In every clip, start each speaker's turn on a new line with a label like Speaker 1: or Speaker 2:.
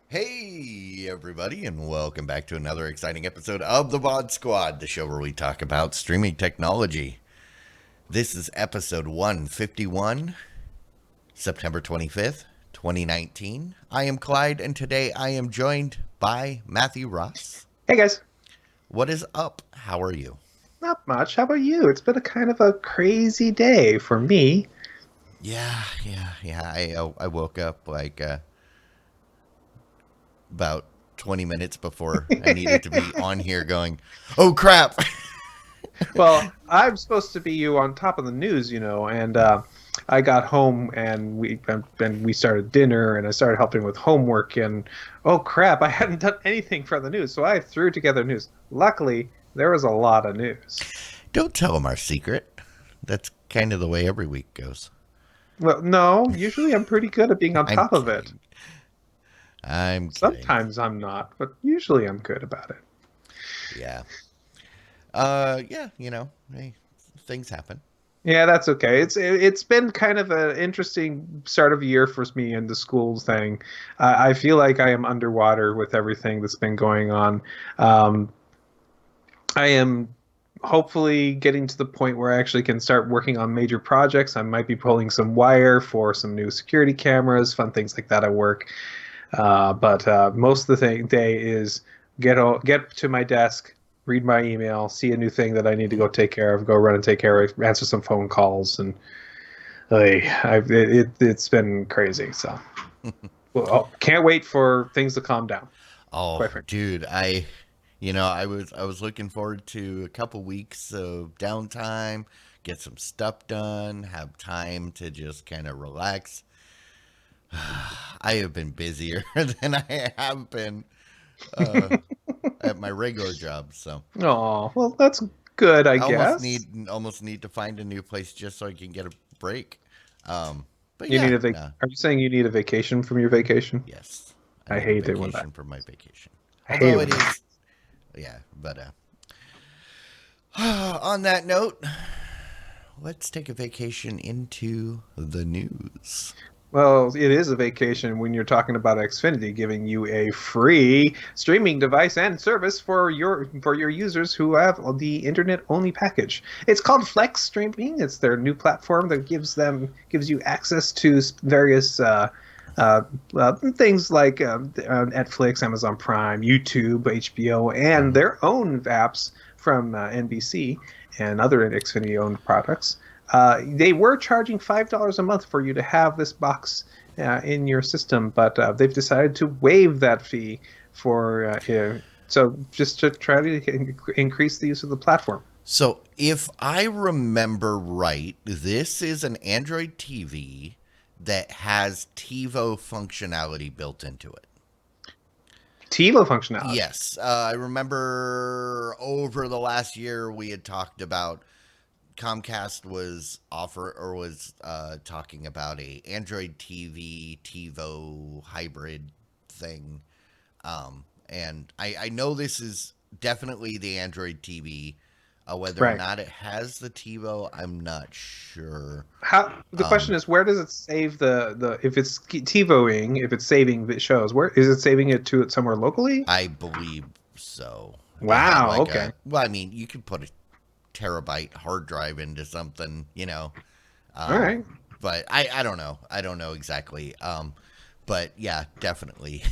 Speaker 1: Hey, everybody, and welcome back to another exciting episode of the VOD Squad, the show where we talk about streaming technology. This is episode 151, September 25th, 2019. I am Clyde, and today I am joined by Matthew Ross.
Speaker 2: Hey, guys.
Speaker 1: What is up? How are you?
Speaker 2: Not much. How about you? It's been a kind of a crazy day for me.
Speaker 1: Yeah. I woke up like about 20 minutes before I needed to be on here going, oh, crap.
Speaker 2: Well, I'm supposed to be you on top of the news, and I got home and we started dinner and I started helping with homework and oh crap, I hadn't done anything for the news, so I threw together news. Luckily, there was a lot of news.
Speaker 1: Don't tell them our secret. That's kind of the way every week goes.
Speaker 2: Well, no, usually I'm pretty good at being on top of it.
Speaker 1: I'm kidding.
Speaker 2: Sometimes I'm not, but usually I'm good about it.
Speaker 1: Yeah. Hey, things happen.
Speaker 2: Yeah, that's okay. It's been kind of an interesting start of year for me in the schools thing. I feel like I am underwater with everything that's been going on. I am hopefully getting to the point where I actually can start working on major projects. I might be pulling some wire for some new security cameras, fun things like that at work. But most of the day is get to my desk, read my email, see a new thing that I need to go take care of, go run and take care of, answer some phone calls, and it's been crazy. So, can't wait for things to calm down.
Speaker 1: Oh, dude, I was looking forward to a couple weeks of downtime, get some stuff done, have time to just kind of relax. I have been busier than I have been at my regular job. So,
Speaker 2: oh well, that's good. I guess
Speaker 1: almost need to find a new place just so I can get a break. But
Speaker 2: you need Are you saying you need a vacation from your vacation?
Speaker 1: Yes,
Speaker 2: I hate
Speaker 1: it when that for my vacation.
Speaker 2: Although it is,
Speaker 1: yeah. But on that note, let's take a vacation into the news.
Speaker 2: Well, it is a vacation when you're talking about Xfinity giving you a free streaming device and service for your users who have the internet-only package. It's called Flex Streaming. It's their new platform that gives you access to various things like Netflix, Amazon Prime, YouTube, HBO, and their own apps from NBC and other Xfinity-owned products. They were charging $5 a month for you to have this box in your system, but they've decided to waive that fee for so just to try to increase the use of the platform.
Speaker 1: So if I remember right, this is an Android TV that has TiVo functionality built into it.
Speaker 2: TiVo functionality?
Speaker 1: Yes. I remember over the last year we had talked about Comcast was talking about a Android TV TiVo hybrid thing, and I know this is definitely the Android TV. Whether or not it has the TiVo, I'm not sure.
Speaker 2: The question is, where does it save the if it's TiVoing, if it's saving the shows, where is it saving it to somewhere locally?
Speaker 1: I believe so.
Speaker 2: Wow. Okay.
Speaker 1: I mean, you could put a terabyte hard drive into something,
Speaker 2: all right,
Speaker 1: but I don't know. I don't know exactly. But yeah, definitely.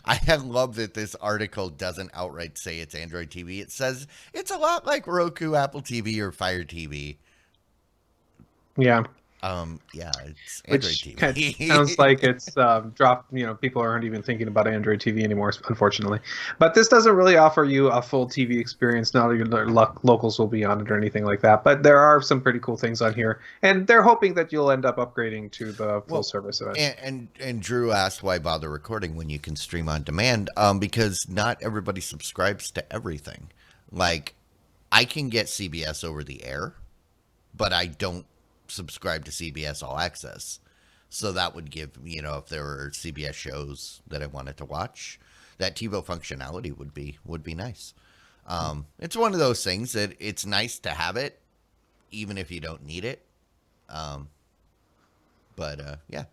Speaker 1: I love that this article doesn't outright say it's Android TV. It says it's a lot like Roku, Apple TV, or Fire TV.
Speaker 2: Yeah.
Speaker 1: Yeah, it's Android
Speaker 2: which kind of sounds
Speaker 1: TV.
Speaker 2: like it's dropped. People aren't even thinking about Android TV anymore, unfortunately. But this doesn't really offer you a full TV experience. Not even the locals will be on it or anything like that. But there are some pretty cool things on here, and they're hoping that you'll end up upgrading to the full
Speaker 1: Well,
Speaker 2: service eventually.
Speaker 1: and Drew asked why bother recording when you can stream on demand? Because not everybody subscribes to everything. Like, I can get CBS over the air, but I don't subscribe to CBS All Access. So that would give, if there were CBS shows that I wanted to watch, that TiVo functionality would be nice. It's one of those things that it's nice to have it, even if you don't need it. Um, but yeah,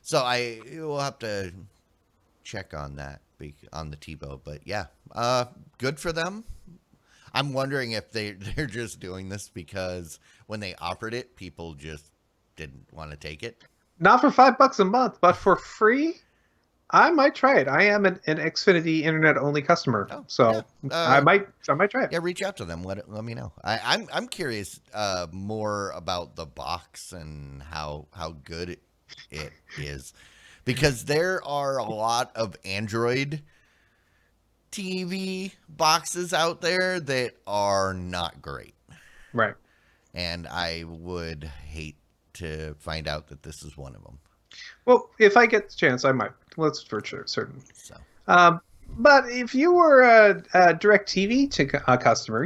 Speaker 1: so I will have to check on that on the TiVo. But yeah, good for them. I'm wondering if they're just doing this because when they offered it, people just didn't want to take it.
Speaker 2: Not for $5 a month, but for free. I might try it. I am an Xfinity internet only customer,
Speaker 1: Oh yeah,
Speaker 2: so I might try it.
Speaker 1: yeah. Reach out to them. Let me know. I'm curious more about the box and how good it is, because there are a lot of Android TV boxes out there that are not great.
Speaker 2: Right.
Speaker 1: And I would hate to find out that this is one of them.
Speaker 2: Well, if I get the chance, I might. Let's for sure, certain.
Speaker 1: So,
Speaker 2: Um, but if you were a direct TV a customer,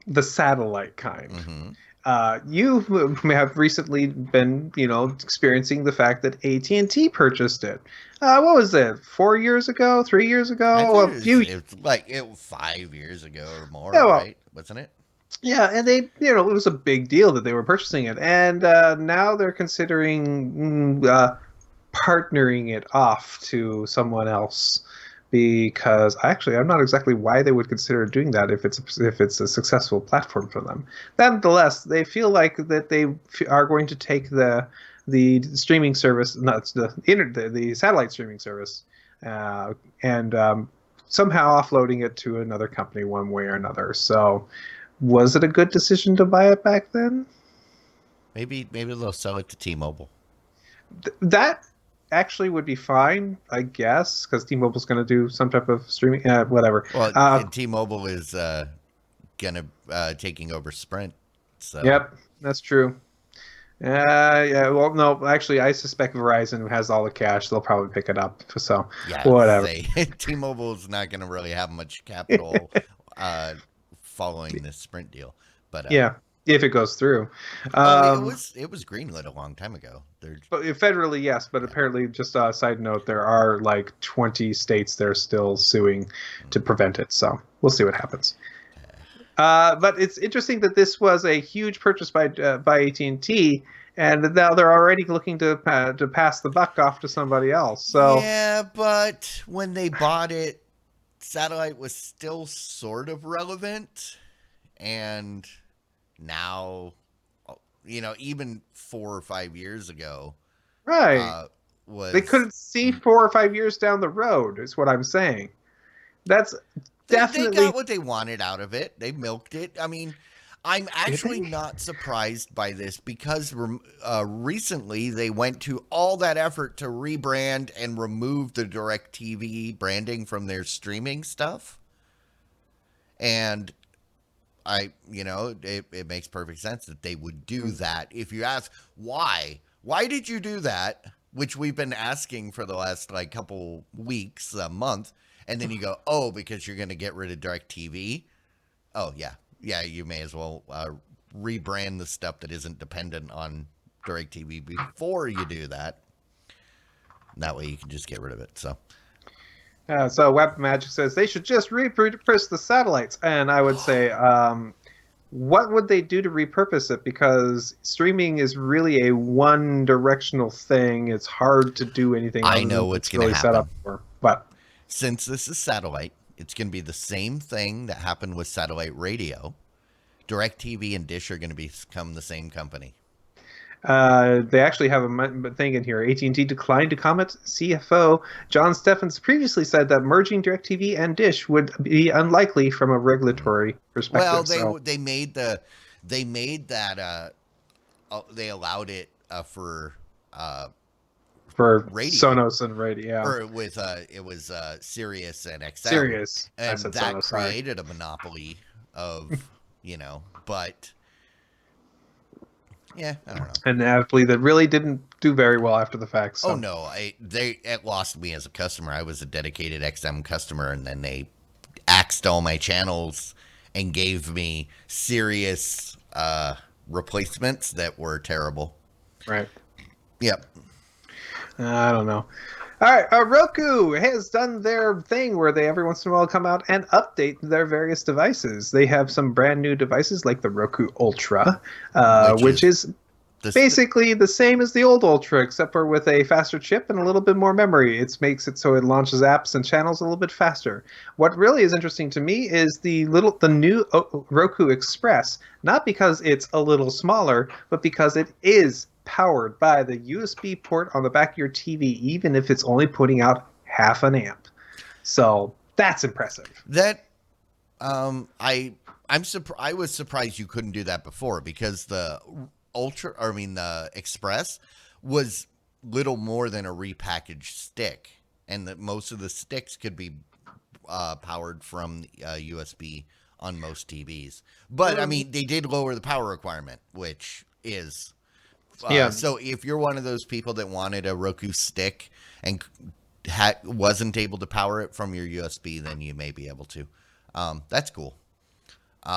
Speaker 2: the satellite kind,
Speaker 1: mm-hmm.
Speaker 2: you may have recently been, experiencing the fact that AT&T purchased it. What was it? 4 years ago? 3 years
Speaker 1: I
Speaker 2: ago?
Speaker 1: think
Speaker 2: A few.
Speaker 1: it's like it was 5 years ago or more,
Speaker 2: Yeah, well,
Speaker 1: right? Wasn't it?
Speaker 2: yeah, and it was a big deal that they were purchasing it, and now they're considering partnering it off to someone else because actually I'm not exactly why they would consider doing that if it's a successful platform for them. Nonetheless, they feel like that they are going to take the streaming service, not the satellite streaming service, and somehow offloading it to another company one way or another. So, was it a good decision to buy it back then?
Speaker 1: Maybe they'll sell it to T-Mobile.
Speaker 2: That actually would be fine, I guess, because T-Mobile's going to do some type of streaming, whatever.
Speaker 1: Well, T-Mobile is gonna taking over Sprint. So
Speaker 2: Yep, that's true. Yeah, well, no, actually, I suspect Verizon has all the cash. They'll probably pick it up. So,
Speaker 1: yeah,
Speaker 2: whatever.
Speaker 1: say T-Mobile is not gonna really have much capital uh, following this Sprint deal. But
Speaker 2: Yeah, if it goes through.
Speaker 1: oh, it
Speaker 2: Um,
Speaker 1: was greenlit a long time ago. They're
Speaker 2: but federally, yes, but
Speaker 1: yeah.
Speaker 2: apparently, just a side note, there are like 20 states that are still suing to prevent it. So, we'll see what happens. But it's interesting that this was a huge purchase by AT&T, and now they're already looking to pass the buck off to somebody else. So
Speaker 1: Yeah, but when they bought it, satellite was still sort of relevant, and now, even 4 or 5 years ago,
Speaker 2: right,
Speaker 1: uh,
Speaker 2: they
Speaker 1: was
Speaker 2: couldn't see 4 or 5 years down the road. Is what I'm saying. That's
Speaker 1: they got
Speaker 2: definitely
Speaker 1: what they wanted out of it. They milked it. I mean, I'm
Speaker 2: did
Speaker 1: actually
Speaker 2: they?
Speaker 1: not surprised by this because recently they went to all that effort to rebrand and remove the DirecTV branding from their streaming stuff. And it makes perfect sense that they would do that. If you ask why did you do that? Which we've been asking for the last like couple weeks, a month, and then you go, oh, because you're going to get rid of DirecTV. Oh yeah, you may as well rebrand the stuff that isn't dependent on DirecTV before you do that. That way you can just get rid of it. So
Speaker 2: So Web Magic says they should just repurpose the satellites, and I would say, what would they do to repurpose it? Because streaming is really a one-directional thing. It's hard to do anything
Speaker 1: I
Speaker 2: other
Speaker 1: know
Speaker 2: than
Speaker 1: what's
Speaker 2: it's
Speaker 1: going to
Speaker 2: really set up
Speaker 1: happen.
Speaker 2: for. But
Speaker 1: Since this is satellite, it's going to be the same thing that happened with satellite radio. DirecTV and Dish are going to become the same company.
Speaker 2: they actually have a thing in here. AT&T declined to comment. CFO John Steffens previously said that merging DirecTV and Dish would be unlikely from a regulatory
Speaker 1: Well,
Speaker 2: perspective.
Speaker 1: they
Speaker 2: So
Speaker 1: they made that they allowed it for
Speaker 2: for
Speaker 1: radio,
Speaker 2: Sonos and radio. Yeah.
Speaker 1: or with it was Sirius and XM,
Speaker 2: Sirius. I
Speaker 1: and
Speaker 2: said
Speaker 1: that
Speaker 2: Sonos. Sorry.
Speaker 1: created a monopoly of, but yeah, I don't know.
Speaker 2: And aptly, that really didn't do very well after the fact.
Speaker 1: Oh
Speaker 2: So
Speaker 1: no, it lost me as a customer. I was a dedicated XM customer, and then they axed all my channels and gave me serious replacements that were terrible.
Speaker 2: right.
Speaker 1: Yep.
Speaker 2: I don't know. All right, Roku has done their thing where they every once in a while come out and update their various devices. They have some brand new devices like the Roku Ultra, which is basically the same as the old Ultra, except for with a faster chip and a little bit more memory. It makes it so it launches apps and channels a little bit faster. What really is interesting to me is the new Roku Express, not because it's a little smaller, but because it is powered by the USB port on the back of your TV, even if it's only putting out half an amp. So that's impressive.
Speaker 1: That I was surprised you couldn't do that before, because the the Express was little more than a repackaged stick, and that most of the sticks could be powered from USB on most TVs. But I mean, they did lower the power requirement, which is
Speaker 2: Yeah.
Speaker 1: So if you're one of those people that wanted a Roku stick and wasn't able to power it from your USB, then you may be able to. That's cool. They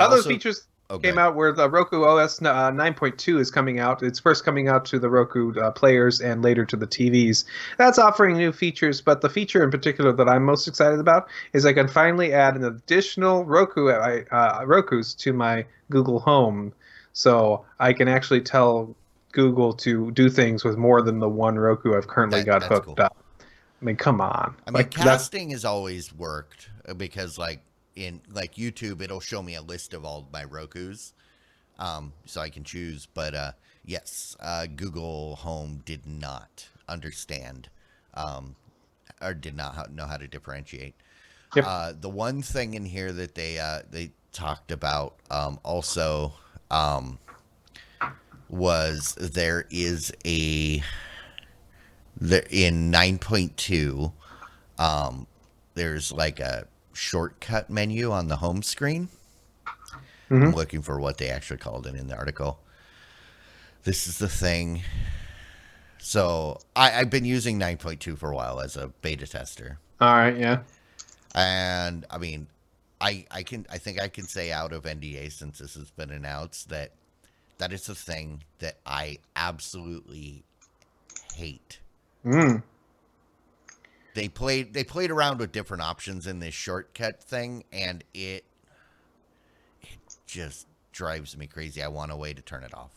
Speaker 2: Other
Speaker 1: also,
Speaker 2: features came out where the Roku OS 9.2 is coming out. It's first coming out to the Roku players and later to the TVs. That's offering new features, but the feature in particular that I'm most excited about is I can finally add an additional Rokus to my Google Home. So I can actually tell Google to do things with more than the one Roku I've currently got hooked up. I mean, come on.
Speaker 1: I mean, casting has always worked, because in YouTube, it'll show me a list of all my Rokus, so I can choose. But yes, Google Home did not understand, or did not know how to differentiate.
Speaker 2: Yep.
Speaker 1: The one thing in here that they talked about also was there is in 9.2, there's like a shortcut menu on the home screen.
Speaker 2: Mm-hmm.
Speaker 1: I'm looking for what they actually called it in the article. This is the thing. So I've been using 9.2 for a while as a beta tester.
Speaker 2: All right, yeah.
Speaker 1: And I mean, I think I can say out of NDA, since this has been announced, that is a thing that I absolutely hate. They played around with different options in this shortcut thing, and it just drives me crazy. I want a way to turn it off.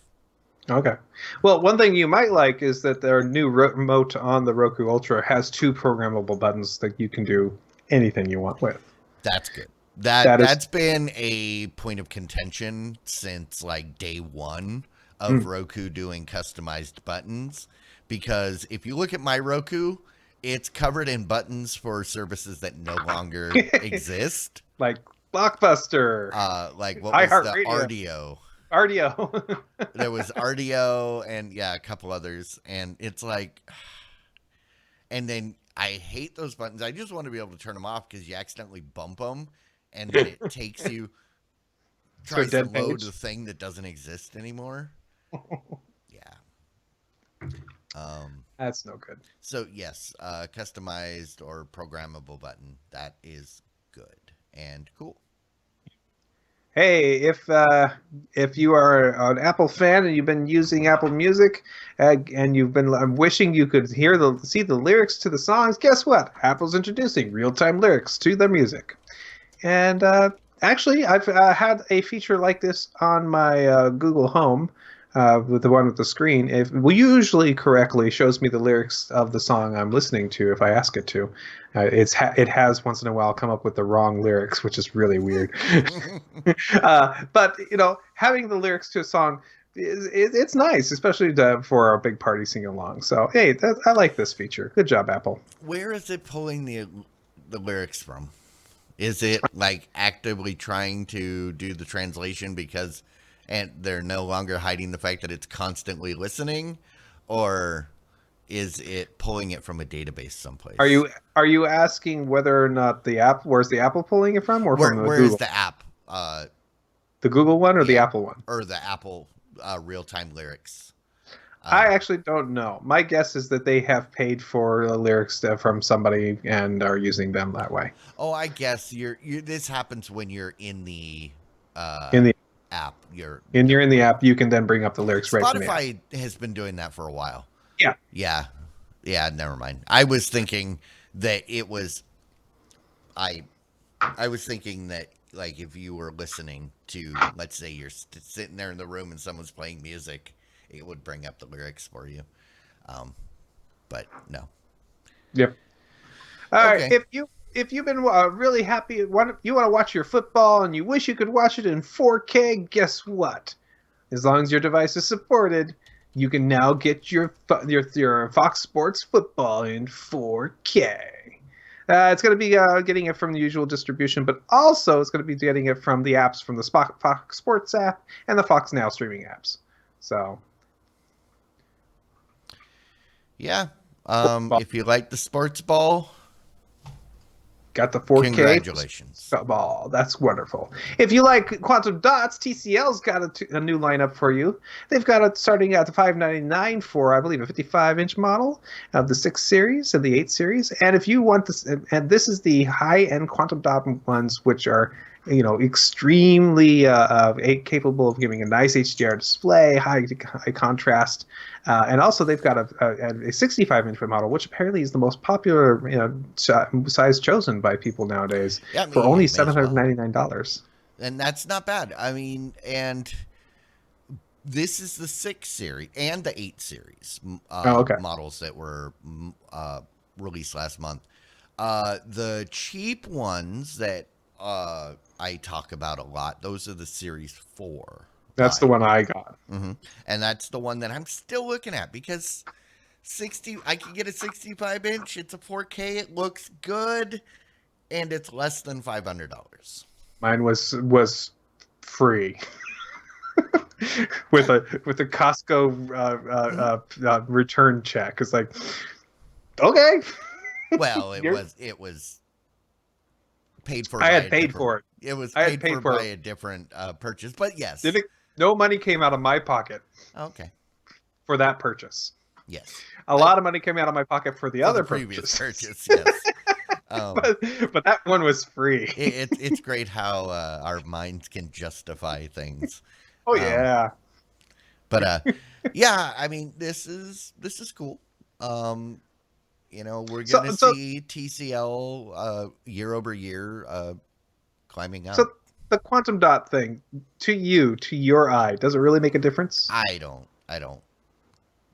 Speaker 2: Okay. Well, one thing you might like is that their new remote on the Roku Ultra has 2 programmable buttons that you can do anything you want with.
Speaker 1: That's good. That's been a point of contention since like day one of Roku doing customized buttons, because if you look at my Roku, it's covered in buttons for services that no longer exist.
Speaker 2: Like Blockbuster.
Speaker 1: Like what was the
Speaker 2: RDO?
Speaker 1: RDO. There was RDO and a couple others, and it's like, and then I hate those buttons. I just want to be able to turn them off, because you accidentally bump them, and then it takes you, tries to load the thing that doesn't exist anymore. Yeah.
Speaker 2: That's no good.
Speaker 1: So yes, customized or programmable button, that is good and cool.
Speaker 2: Hey, if you are an Apple fan and you've been using Apple Music, and you've been wishing you could see the lyrics to the songs, guess what? Apple's introducing real-time lyrics to their music. And actually, I've had a feature like this on my Google Home, with the one with the screen. It usually correctly shows me the lyrics of the song I'm listening to if I ask it to. It has once in a while come up with the wrong lyrics, which is really weird. But having the lyrics to a song, it's nice, especially for a big party sing along. So hey, I like this feature. Good job, Apple.
Speaker 1: Where is it pulling the lyrics from? Is it like actively trying to do the translation because and they're no longer hiding the fact that it's constantly listening, or is it pulling it from a database
Speaker 2: Are
Speaker 1: someplace?
Speaker 2: you asking whether or not the app where's the Apple pulling it from, or from the
Speaker 1: Where is
Speaker 2: Google?
Speaker 1: the app?
Speaker 2: The Google one or the
Speaker 1: Yeah,
Speaker 2: Apple one?
Speaker 1: or the Apple real time lyrics.
Speaker 2: I
Speaker 1: Um,
Speaker 2: actually don't know. My guess is that they have paid for the lyrics from somebody and are using them that way.
Speaker 1: oh, I guess you. This happens when you're in the
Speaker 2: In the
Speaker 1: app. You're
Speaker 2: and you're
Speaker 1: never
Speaker 2: in the
Speaker 1: mind.
Speaker 2: app, you can then bring up the lyrics right from the app.
Speaker 1: Spotify has been doing that for a while.
Speaker 2: Yeah.
Speaker 1: Yeah, yeah. Never mind. I was thinking that it was. I I was thinking that like if you were listening to, let's say you're sitting there in the room and someone's playing music, it would bring up the lyrics for you. Um, but no.
Speaker 2: Yep. All right.
Speaker 1: Okay.
Speaker 2: If you've been really happy, you want to watch your football and you wish you could watch it in 4K, guess what? As long as your device is supported, you can now get your Fox Sports football in 4K. It's going to be getting it from the usual distribution, but also it's going to be getting it from the apps from the Fox Sports app and the Fox Now streaming apps. So,
Speaker 1: Yeah.
Speaker 2: football
Speaker 1: If you like the sports ball,
Speaker 2: got the 4K
Speaker 1: congratulations.
Speaker 2: ball. That's wonderful. If you like Quantum Dots, TCL's got a new lineup for you. They've got it starting at the 599 for, I believe, a 55-inch model of the 6 series and the 8 series. And if you want this, and this is the high-end Quantum Dot ones, which are extremely capable of giving a nice HDR display, high contrast, and also they've got a 65-inch model, which apparently is the most popular size chosen by people nowadays
Speaker 1: Yeah,
Speaker 2: for only
Speaker 1: may as well.
Speaker 2: $799.
Speaker 1: And that's not bad. I mean, and this is the 6 series and the 8 series
Speaker 2: Oh, okay.
Speaker 1: models that were released last month. The cheap ones that I talk about a lot, those are the Series 4
Speaker 2: That's the
Speaker 1: line.
Speaker 2: one I got.
Speaker 1: And that's the one that I'm still looking at because 60, I can get a 65-inch, it's a 4K, it looks good, and it's less than $500.
Speaker 2: Mine was free
Speaker 1: Yeah.
Speaker 2: with a Costco
Speaker 1: Mhm.
Speaker 2: return check. It's like, okay,
Speaker 1: Well,
Speaker 2: you're,
Speaker 1: it was paid for
Speaker 2: I
Speaker 1: by
Speaker 2: had
Speaker 1: a
Speaker 2: paid
Speaker 1: different
Speaker 2: for it.
Speaker 1: it was
Speaker 2: I had
Speaker 1: paid for
Speaker 2: paid
Speaker 1: by
Speaker 2: for it.
Speaker 1: a different purchase, but
Speaker 2: Did
Speaker 1: yes.
Speaker 2: it? No money came out of my pocket
Speaker 1: Okay.
Speaker 2: for that purchase.
Speaker 1: Yes.
Speaker 2: A
Speaker 1: I
Speaker 2: lot of money came out of my pocket for the
Speaker 1: For the
Speaker 2: other
Speaker 1: previous
Speaker 2: purchases,
Speaker 1: purchase, yes. Um
Speaker 2: but that one was free.
Speaker 1: it's great how our minds can justify things.
Speaker 2: Oh
Speaker 1: Um
Speaker 2: yeah.
Speaker 1: but yeah, I mean this is cool. Um we're
Speaker 2: So
Speaker 1: going to
Speaker 2: so
Speaker 1: see TCL year over year climbing
Speaker 2: so
Speaker 1: up.
Speaker 2: the quantum dot thing, to your eye, does it really make a difference?
Speaker 1: I don't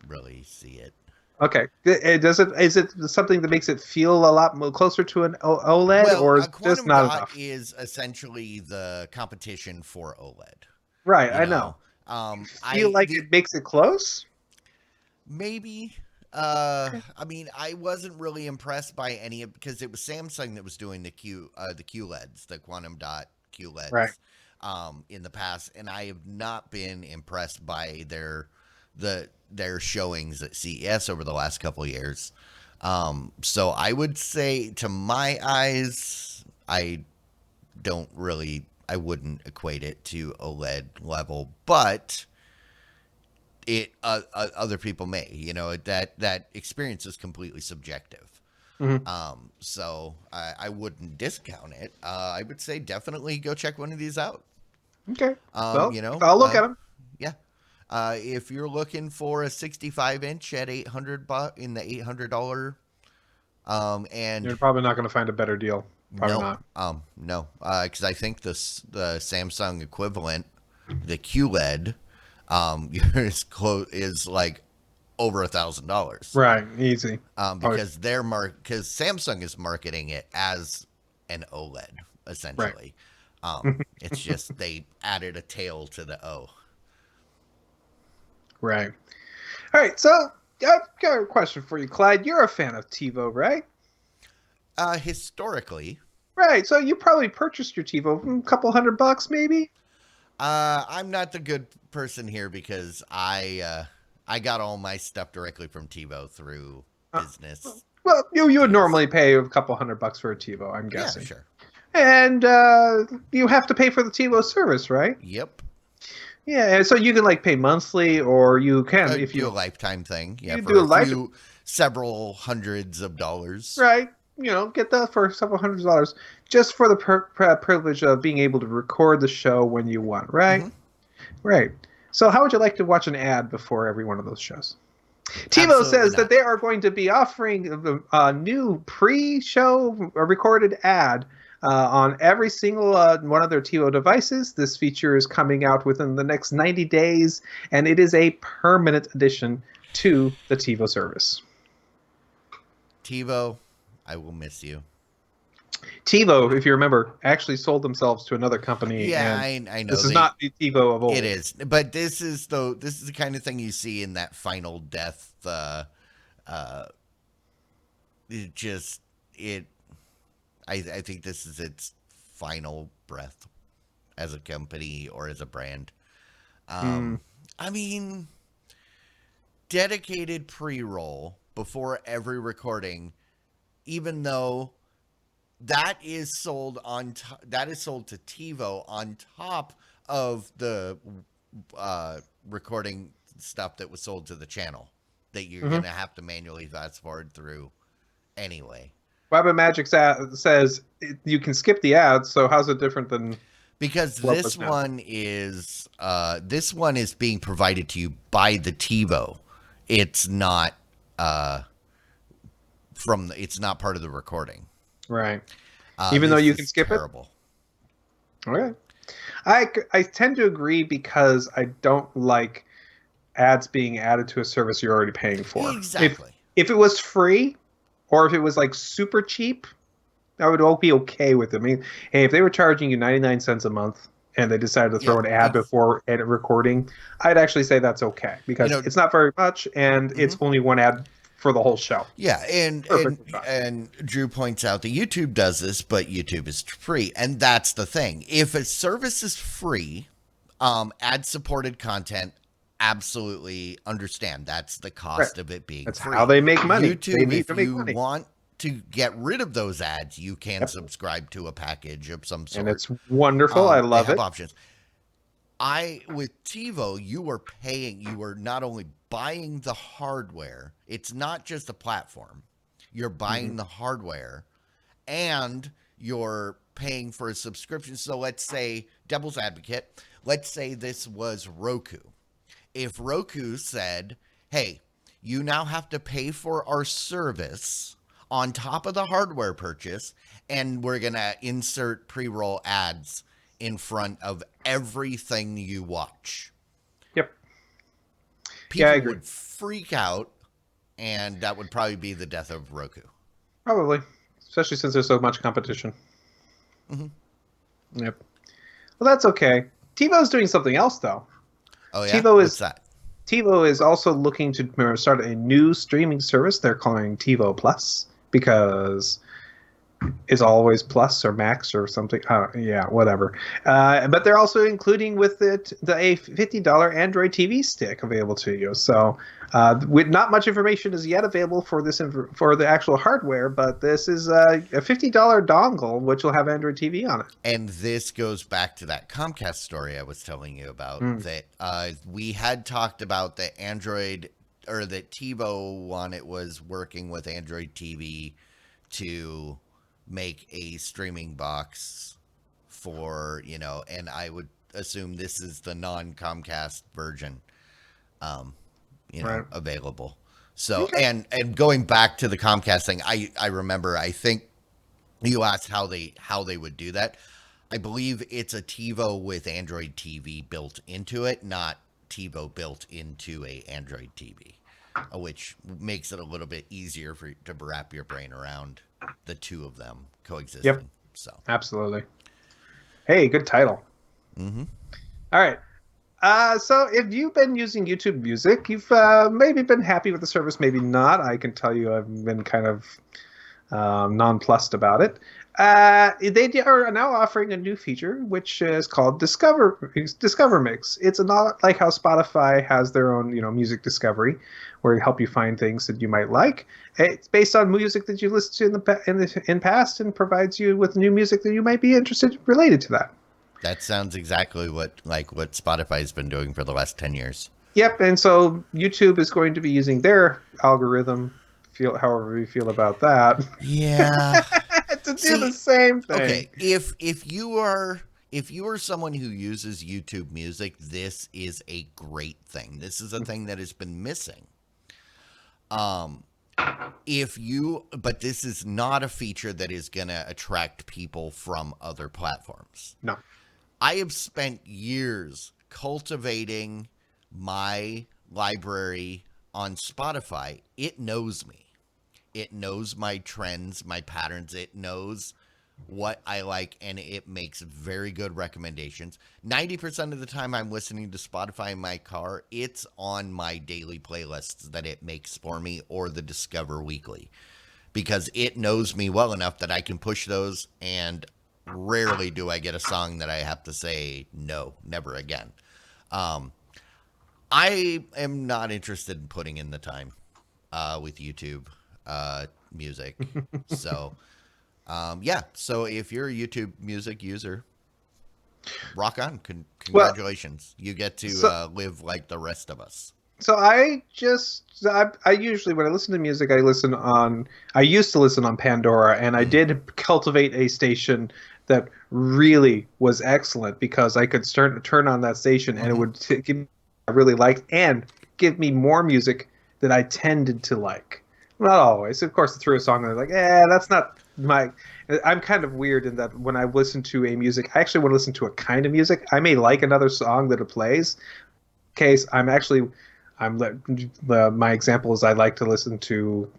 Speaker 1: really see it.
Speaker 2: Okay. Does it is it something that makes it feel a lot more closer to an OLED,
Speaker 1: Well,
Speaker 2: or
Speaker 1: a
Speaker 2: is just
Speaker 1: quantum
Speaker 2: not
Speaker 1: dot
Speaker 2: enough?
Speaker 1: is essentially the competition for OLED.
Speaker 2: Right,
Speaker 1: You
Speaker 2: I know.
Speaker 1: know,
Speaker 2: Feel
Speaker 1: I
Speaker 2: like
Speaker 1: the
Speaker 2: it makes it close?
Speaker 1: maybe.
Speaker 2: Okay.
Speaker 1: I mean, I wasn't really impressed by any of because it was Samsung that was doing the QLEDs, the quantum dot
Speaker 2: Right.
Speaker 1: QLEDs, in the past, and I have not been impressed by their showings at CES over the last couple of years. So I would say, to my eyes, I wouldn't equate it to OLED level, but it other people may. That experience is completely subjective.
Speaker 2: Hmm.
Speaker 1: So I wouldn't discount it. I would say definitely go check one of these out.
Speaker 2: Okay.
Speaker 1: Um,
Speaker 2: Well,
Speaker 1: you know,
Speaker 2: I'll look
Speaker 1: uh,
Speaker 2: at them.
Speaker 1: yeah. If you're looking for a 65 inch at 800 in the $800, and
Speaker 2: You're probably not going to find a better deal. Probably
Speaker 1: no,
Speaker 2: not.
Speaker 1: no, because I think the Samsung equivalent, the QLED, is like over $1,000.
Speaker 2: Right. Easy. Oh,
Speaker 1: Because because Samsung is marketing it as an OLED
Speaker 2: right.
Speaker 1: essentially. It's just they added a tail to the O.
Speaker 2: Right. All right. So I've got a question for you, Clyde. You're a fan of TiVo, right?
Speaker 1: Historically,
Speaker 2: Right. So you probably purchased your TiVo a couple $100, maybe.
Speaker 1: I'm not the good person here because I got all my stuff directly from TiVo through
Speaker 2: Uh,
Speaker 1: business
Speaker 2: well, you would
Speaker 1: deals.
Speaker 2: normally pay a couple $100 for a TiVo, I'm
Speaker 1: Yeah,
Speaker 2: guessing.
Speaker 1: sure.
Speaker 2: And you have to pay for the TiVo service, right?
Speaker 1: Yep.
Speaker 2: Yeah, so you can like pay monthly, or you can if
Speaker 1: Do a
Speaker 2: you
Speaker 1: lifetime thing. Yeah,
Speaker 2: you
Speaker 1: for
Speaker 2: do a
Speaker 1: a
Speaker 2: life,
Speaker 1: few several hundreds of dollars.
Speaker 2: right? Get that for several $100s just for the privilege of being able to record the show when you want, right?
Speaker 1: Hmm.
Speaker 2: Right. So, how would you like to watch an ad before every one of those shows? TiVo
Speaker 1: Absolutely
Speaker 2: says that
Speaker 1: not.
Speaker 2: they are going to be offering a new pre-show recorded ad on every single one of their TiVo devices. This feature is coming out within the next 90 days, and it is a permanent addition to the TiVo service.
Speaker 1: TiVo, I will miss you.
Speaker 2: TiVo, if you remember, actually sold themselves to another company,
Speaker 1: Yeah,
Speaker 2: and
Speaker 1: I know
Speaker 2: this is
Speaker 1: they.
Speaker 2: not the TiVo of
Speaker 1: It
Speaker 2: old.
Speaker 1: is, but this is the kind of thing you see in that final death. Uh, it just it. I think this is its final breath as a company or as a brand.
Speaker 2: Hmm.
Speaker 1: Um, I mean, dedicated pre-roll before every recording, even though that is sold to TiVo on top of the recording stuff that was sold to the channel that you're
Speaker 2: Hmm.
Speaker 1: gonna have to manually fast forward through anyway.
Speaker 2: Web of Magic says you can skip the ads, so how's it different than
Speaker 1: Because
Speaker 2: what was now?
Speaker 1: this one is being provided to you by the TiVo. It's not uh, it's not part of the recording.
Speaker 2: Right. Even though
Speaker 1: This
Speaker 2: you can
Speaker 1: is
Speaker 2: skip it?
Speaker 1: terrible.
Speaker 2: Okay. I tend to agree because I don't like ads being added to a service you're already paying for.
Speaker 1: Exactly.
Speaker 2: If it was free or if it was like super cheap, I would all be okay with it. I mean, hey, if they were charging you 99 cents a month and they decided to throw
Speaker 1: Yeah.
Speaker 2: an ad before edit recording, I'd actually say that's okay
Speaker 1: You
Speaker 2: because
Speaker 1: know.
Speaker 2: it's not very much and
Speaker 1: Mhm.
Speaker 2: it's only one ad for the whole show.
Speaker 1: Yeah,
Speaker 2: Perfectly fine.
Speaker 1: and Drew points out that YouTube does this, but YouTube is free, and that's the thing. If a service is free, ad supported content, absolutely understand that's the
Speaker 2: Right.
Speaker 1: cost of it being
Speaker 2: That's how
Speaker 1: free.
Speaker 2: they make money. They
Speaker 1: YouTube,
Speaker 2: need
Speaker 1: if
Speaker 2: to make
Speaker 1: you
Speaker 2: money.
Speaker 1: want to get rid of those ads, you can
Speaker 2: Yep.
Speaker 1: subscribe to a package of some
Speaker 2: And
Speaker 1: sort.
Speaker 2: it's wonderful. I
Speaker 1: They
Speaker 2: love
Speaker 1: have
Speaker 2: it.
Speaker 1: options. I with TiVo, you are not only buying the hardware, it's not just a platform. You're
Speaker 2: Hmm.
Speaker 1: buying the hardware and you're paying for a subscription. So let's say devil's advocate, let's say this was Roku. If Roku said, "Hey, you now have to pay for our service on top of the hardware purchase, and we're going to insert pre roll ads in front of everything you watch."
Speaker 2: Yep. Yeah, I
Speaker 1: People
Speaker 2: agree.
Speaker 1: would freak out, and that would probably be the death of Roku.
Speaker 2: Probably. Especially since there's so much competition.
Speaker 1: Hmm.
Speaker 2: Yep. Well, that's okay. TiVo's doing something else though.
Speaker 1: Oh, yeah?
Speaker 2: TiVo
Speaker 1: What's
Speaker 2: is
Speaker 1: that?
Speaker 2: TiVo is also looking to start a new streaming service they're calling TiVo Plus because is always plus or max or something. Yeah, whatever. But they're also including with it a $50 Android TV stick available to you. So, with not much information is yet available for for the actual hardware, but this is a $50 dongle which will have Android TV on it.
Speaker 1: And this goes back to that Comcast story I was telling you about
Speaker 2: Mm,
Speaker 1: that we had talked about that Android or that TiVo one, it was working with Android TV to make a streaming box for, and I would assume this is the non Comcast version, um,
Speaker 2: right.
Speaker 1: available. So,
Speaker 2: Okay.
Speaker 1: and going back to the Comcast thing, I remember, I think you asked how they would do that. I believe it's a TiVo with Android TV built into it, not TiVo built into a Android TV, which makes it a little bit easier for you to wrap your brain around the two of them
Speaker 2: Yep.
Speaker 1: coexisting. So,
Speaker 2: Absolutely. Hey, good title.
Speaker 1: mm-hmm.
Speaker 2: All right. So if you've been using YouTube Music, you've maybe been happy with the service, maybe not. I can tell you I've been kind of nonplussed about it. They are now offering a new feature, which is called Discover Mix. It's not like how Spotify has their own, music discovery, where it help you find things that you might like. It's based on music that you listened to in past, and provides you with new music that you might be interested related to that.
Speaker 1: That sounds exactly what Spotify's been doing for the last 10 years.
Speaker 2: Yep, and so YouTube is going to be using their algorithm, feel however you feel about that,
Speaker 1: Yeah.
Speaker 2: to do the
Speaker 1: See,
Speaker 2: same thing.
Speaker 1: okay, if you are someone who uses YouTube Music, this is a great thing. This is a thing that has been missing. Um but this is not a feature that is going to attract people from other platforms.
Speaker 2: No.
Speaker 1: I have spent years cultivating my library on Spotify. It knows me. It knows my trends, my patterns. It knows what I like, and it makes very good recommendations. 90% of the time I'm listening to Spotify in my car, it's on my daily playlists that it makes for me, or the Discover Weekly, because it knows me well enough that I can push those, and rarely do I get a song that I have to say, no, never again. Um, I am not interested in putting in the time with YouTube music. So, yeah. So if you're a YouTube music user, rock on.
Speaker 2: Well,
Speaker 1: Congratulations. You get to
Speaker 2: so
Speaker 1: live like the rest of us.
Speaker 2: so I usually, when I listen to music, I used to listen on Pandora, and I
Speaker 1: Mm.
Speaker 2: did cultivate a station that really was excellent, because I could start to turn on that station, and it
Speaker 1: Hmm.
Speaker 2: would give me what I really liked, and give me more music that I tended to like. Not always, of course. Through a song, and I'm like, that's not my. I'm kind of weird in that when I listen to a music, I actually want to listen to a kind of music. I may like another song that it plays. Case, my example is I like to listen to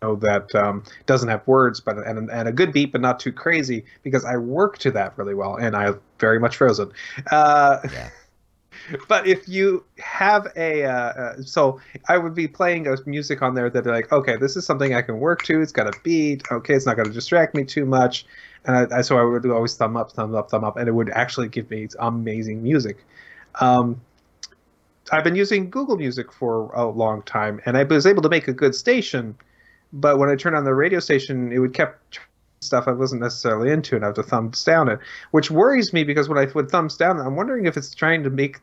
Speaker 2: that doesn't have words, but and a good beat, but not too crazy, because I work to that really well, and I very much Frozen. Uh,
Speaker 1: Yeah.
Speaker 2: but if you have so I would be playing a music on there that are like, okay, this is something I can work to. It's got a beat. Okay, it's not going to distract me too much, and so I would always thumb up, thumb up, thumb up, and it would actually give me amazing music. Um, I've been using Google Music for a long time, and I was able to make a good station. But when I turned on the radio station, it would kept stuff I wasn't necessarily into, and I have to thumbs down it, which worries me, because when I would thumbs down, I'm wondering if it's trying to make,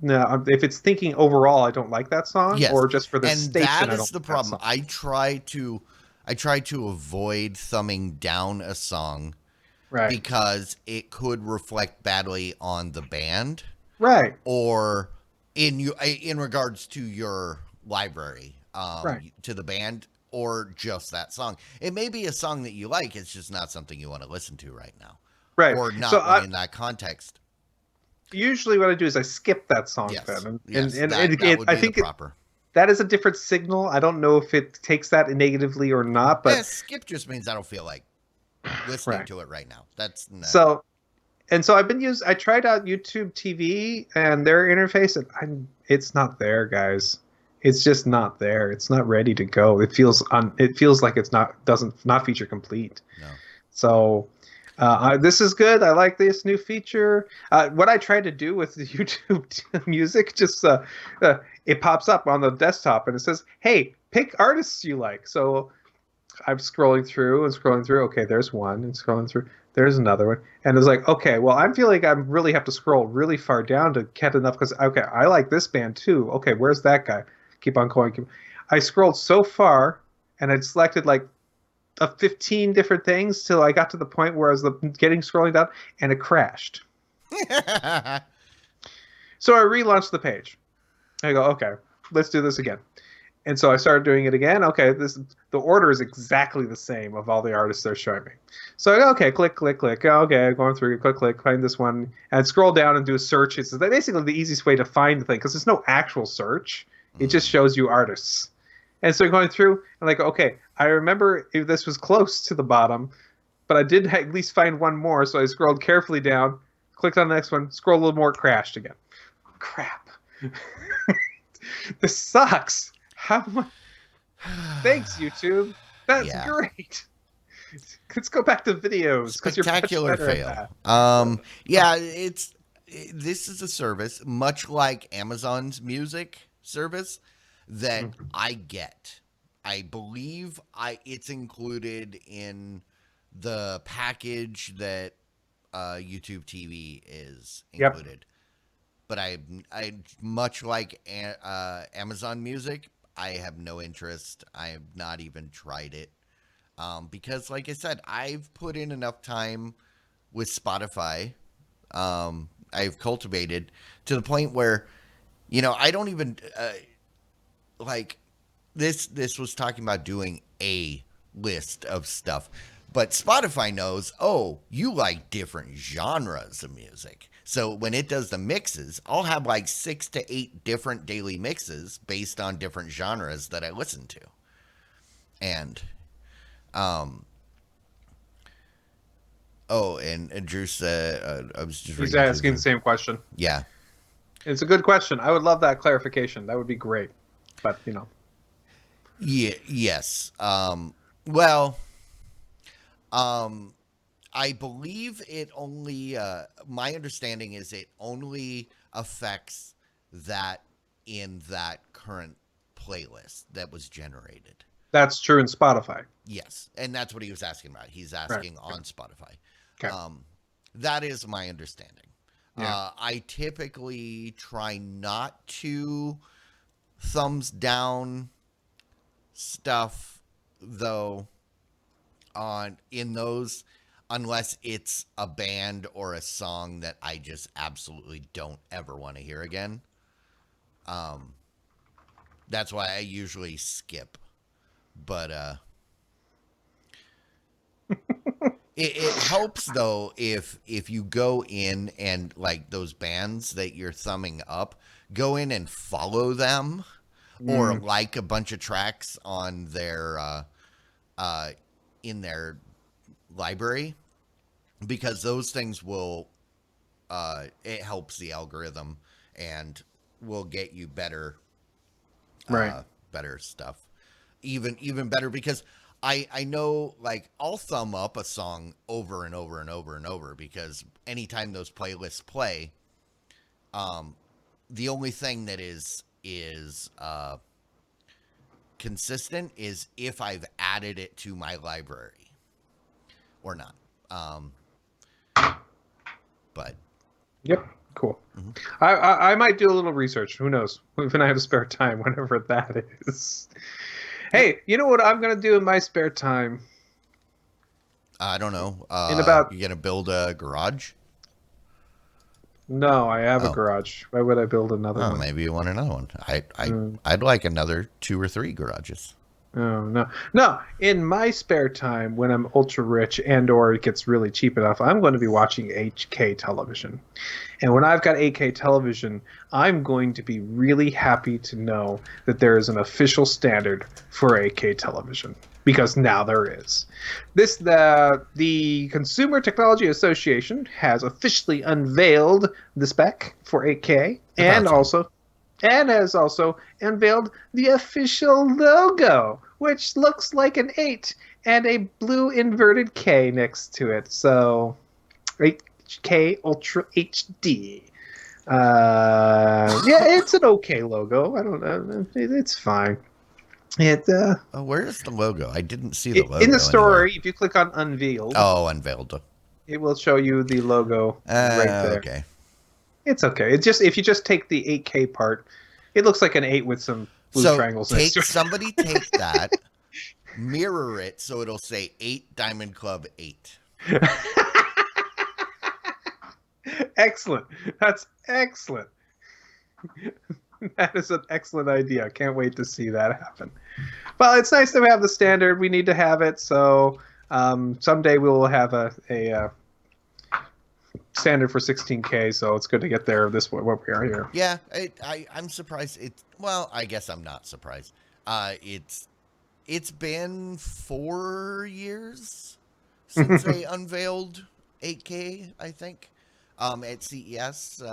Speaker 2: no, if it's thinking overall I don't like that song,
Speaker 1: Yes.
Speaker 2: or just for the
Speaker 1: And
Speaker 2: station
Speaker 1: that
Speaker 2: I
Speaker 1: is
Speaker 2: don't
Speaker 1: the
Speaker 2: like that
Speaker 1: problem.
Speaker 2: song.
Speaker 1: I try to avoid thumbing down a song
Speaker 2: Right,
Speaker 1: because it could reflect badly on the band,
Speaker 2: right,
Speaker 1: or in regards to your library,
Speaker 2: right,
Speaker 1: to the band, or just that song. It may be a song that you like, it's just not something you want to listen to right now,
Speaker 2: right.
Speaker 1: or
Speaker 2: So
Speaker 1: not when
Speaker 2: I
Speaker 1: in that context.
Speaker 2: usually what I do is I skip that song then,
Speaker 1: Yes,
Speaker 2: and
Speaker 1: yes, that would
Speaker 2: I
Speaker 1: be the
Speaker 2: think
Speaker 1: proper.
Speaker 2: that is a different signal. I don't know if it takes that negatively or not,
Speaker 1: Yeah,
Speaker 2: but
Speaker 1: skip just means I don't feel like listening
Speaker 2: right.
Speaker 1: to it right now. That's not.
Speaker 2: So I tried out YouTube TV and their interface, and it's not there, guys. It's just not there. It's not ready to go. It feels like it's not feature complete.
Speaker 1: No.
Speaker 2: So this is good. I like this new feature. What I tried to do with the YouTube music, just it pops up on the desktop and it says, "Hey, pick artists you like." So I'm scrolling through and scrolling through. Okay, there's one, and scrolling through. There's another one, and it's like, okay, well, I'm feeling like I really have to scroll really far down to get enough, because okay, I like this band too. Okay, where's that guy? Keep on going. I scrolled so far, and I'd selected like 15 different things till I got to the point where I was getting scrolling down, and it crashed. So I relaunched the page. I go, okay, let's do this again. And so I started doing it again. Okay, the order is exactly the same of all the artists they're showing me. So I go, okay, click, click, click. Okay, going through, click, click, find this one, and scroll down and do a search. It's basically the easiest way to find the thing, because there's no actual search. It just
Speaker 1: Mm.
Speaker 2: shows you artists. And so going through, and like, okay, I remember if this was close to the bottom, but I did at least find one more. So I scrolled carefully down, clicked on the next one, scrolled a little more, crashed again. Crap. This sucks. How much? Thanks, YouTube. That's
Speaker 1: Yeah.
Speaker 2: great. Let's go back to videos because you're much
Speaker 1: Spectacular
Speaker 2: better at
Speaker 1: fail.
Speaker 2: that.
Speaker 1: Yeah, this is a service much like Amazon's music service that
Speaker 2: Mhm.
Speaker 1: I get. I believe I it's included in the package that YouTube TV is
Speaker 2: Yep.
Speaker 1: included. But I much like Amazon Music, I have no interest. I have not even tried it because, like I said, I've put in enough time with Spotify. I've cultivated to the point where I don't even like this. This was talking about doing a list of stuff, but Spotify knows. Oh, you like different genres of music. So when it does the mixes, I'll have like 6 to 8 different daily mixes based on different genres that I listen to. And um, and Drew said, I was just
Speaker 2: He's
Speaker 1: reading through
Speaker 2: asking the
Speaker 1: the
Speaker 2: same question.
Speaker 1: yeah.
Speaker 2: It's a good question. I would love that clarification. That would be great. But
Speaker 1: Yeah, yes. Well, um, I believe it only. My understanding is it only affects that in that current playlist that was generated.
Speaker 2: that's true in Spotify.
Speaker 1: Yes, and that's what he was asking about. He's
Speaker 2: Right.
Speaker 1: asking on Spotify.
Speaker 2: Okay.
Speaker 1: That is my understanding.
Speaker 2: Yeah.
Speaker 1: I typically try not to thumbs down stuff though on in those unless it's a band or a song that I just absolutely don't ever want to hear again. Um that's why I usually skip. But it helps though if you go in and like those bands that you're thumbing up, go in and follow them or
Speaker 2: Mm,
Speaker 1: like a bunch of tracks on their uh in their library because those things will it helps the algorithm and will get you
Speaker 2: right.
Speaker 1: better stuff even better because I know like I'll thumb up a song over and over and over and over because anytime those playlists play the only thing that is consistent is if I've added it to my library or not um but
Speaker 2: Yep. Cool.
Speaker 1: mhm.
Speaker 2: I might do a little research. Who knows? When I have spare time, whenever that is.
Speaker 1: Yep.
Speaker 2: Hey, you know what I'm gonna do in my spare time?
Speaker 1: I don't know.
Speaker 2: In about
Speaker 1: You gonna build a garage?
Speaker 2: No, I have a
Speaker 1: Oh,
Speaker 2: garage. Why would I build another
Speaker 1: oh,
Speaker 2: one?
Speaker 1: maybe you want another one.
Speaker 2: Mm.
Speaker 1: I'd like another 2 or 3 garages.
Speaker 2: Oh no. No, in my spare time when I'm ultra rich and or it gets really cheap enough, I'm going to be watching 8K television. And when I've got 8K television, I'm going to be really happy to know that there is an official standard for 8K television because now there is. The Consumer Technology Association has officially unveiled the spec for 8K
Speaker 1: About time.
Speaker 2: and has also unveiled the official logo, which looks like an 8 and a blue inverted K next to it. So 8K Ultra HD. Yeah, it's an okay logo. I don't know. It's fine. It,
Speaker 1: Oh, where is the logo? I didn't see the
Speaker 2: in the
Speaker 1: logo anywhere.
Speaker 2: story, if you click on Unveiled,
Speaker 1: Oh, unveiled.
Speaker 2: it will show you the logo right there.
Speaker 1: Okay.
Speaker 2: It's okay. It just if you just take the 8K part, it looks like an 8 with some blue
Speaker 1: So
Speaker 2: triangles next to
Speaker 1: take that, mirror it so it'll say 8 Diamond Club 8.
Speaker 2: it. Excellent. That's excellent. That is an excellent idea. Can't wait to see that happen. Well, it's nice to have the standard. We need to have it. So someday we will have a standard for 16K. So it's good to get there. This what we are here.
Speaker 1: Yeah, I'm surprised. Well, I guess I'm not surprised. It's been 4 years since they unveiled 8K. I think at CES.